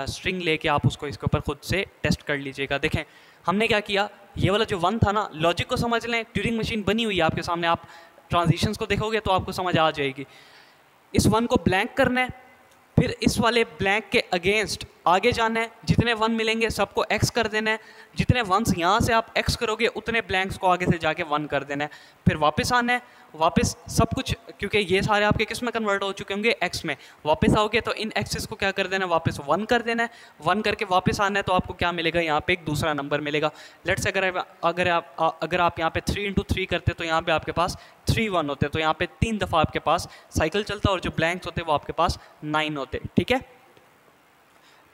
स्ट्रिंग लेके आप उसको इसके ऊपर ख़ुद से टेस्ट कर लीजिएगा। देखें हमने क्या किया, ये वाला जो 1 था ना, लॉजिक को समझ लें, ट्यूरिंग मशीन बनी हुई है आपके सामने, आप ट्रांजिशंस को देखोगे तो आपको समझ आ जाएगी। इस 1 को ब्लैंक करना है, फिर इस वाले ब्लैंक के अगेंस्ट आगे जाना है, जितने 1 मिलेंगे सबको x कर देना है, जितने 1s यहाँ से आप x करोगे उतने ब्लैंक्स को आगे से जाके 1 कर देना है, फिर वापस आना है, वापस सब कुछ, क्योंकि ये सारे आपके किस में कन्वर्ट हो चुके होंगे, x में, वापस आओगे तो इन एक्सेस को क्या कर देना है, वापस 1 कर देना है, 1 करके वापस आना है तो आपको क्या मिलेगा, यहाँ पे एक दूसरा नंबर मिलेगा। लेट्स से अगर आप यहाँ पे 3 × 3 करते तो यहाँ पे आपके पास 3 1 होते, तो यहाँ पे 3 दफ़ा आपके पास साइकिल चलता और जो ब्लैंक्स होते वो आपके पास 9 होते, ठीक है।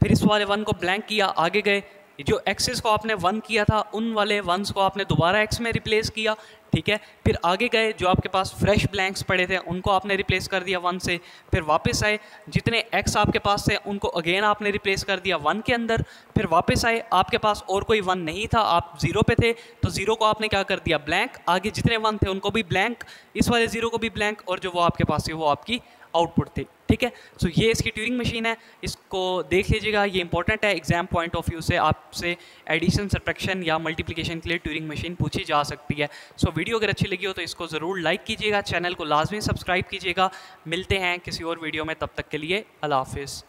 फिर इस वाले 1 को ब्लैंक किया, आगे गए, जो एक्सेस को आपने 1 किया था उन वाले 1s को आपने दोबारा x में रिप्लेस किया, ठीक है। फिर आगे गए, जो आपके पास फ्रेश ब्लैंक्स पड़े थे उनको आपने रिप्लेस कर दिया 1 से, फिर वापस आए, जितने x आपके पास थे उनको अगेन आपने रिप्लेस कर दिया 1 के अंदर, फिर वापस आए, आपके पास और कोई 1 नहीं था, आप 0 पे थे तो 0 को आपने क्या कर दिया, ब्लैंक, आगे जितने 1 थे उनको भी ब्लैंक, इस वाले 0 को भी ब्लैंक, और जो वो आपके पास थी वो आपकी आउटपुट थी, ठीक है। सो ये इसकी ट्यूरिंग मशीन है, इसको देख लीजिएगा, ये इंपॉर्टेंट है एग्जाम पॉइंट ऑफ व्यू से, आपसे एडिशन, सब्ट्रैक्शन या मल्टीप्लिकेशन के लिए ट्यूरिंग मशीन पूछी जा सकती है। सो वीडियो अगर अच्छी लगी हो तो इसको ज़रूर लाइक कीजिएगा, चैनल को लाजमी सब्सक्राइब कीजिएगा। मिलते हैं किसी और वीडियो में, तब तक के लिए अल्लाह हाफिज़।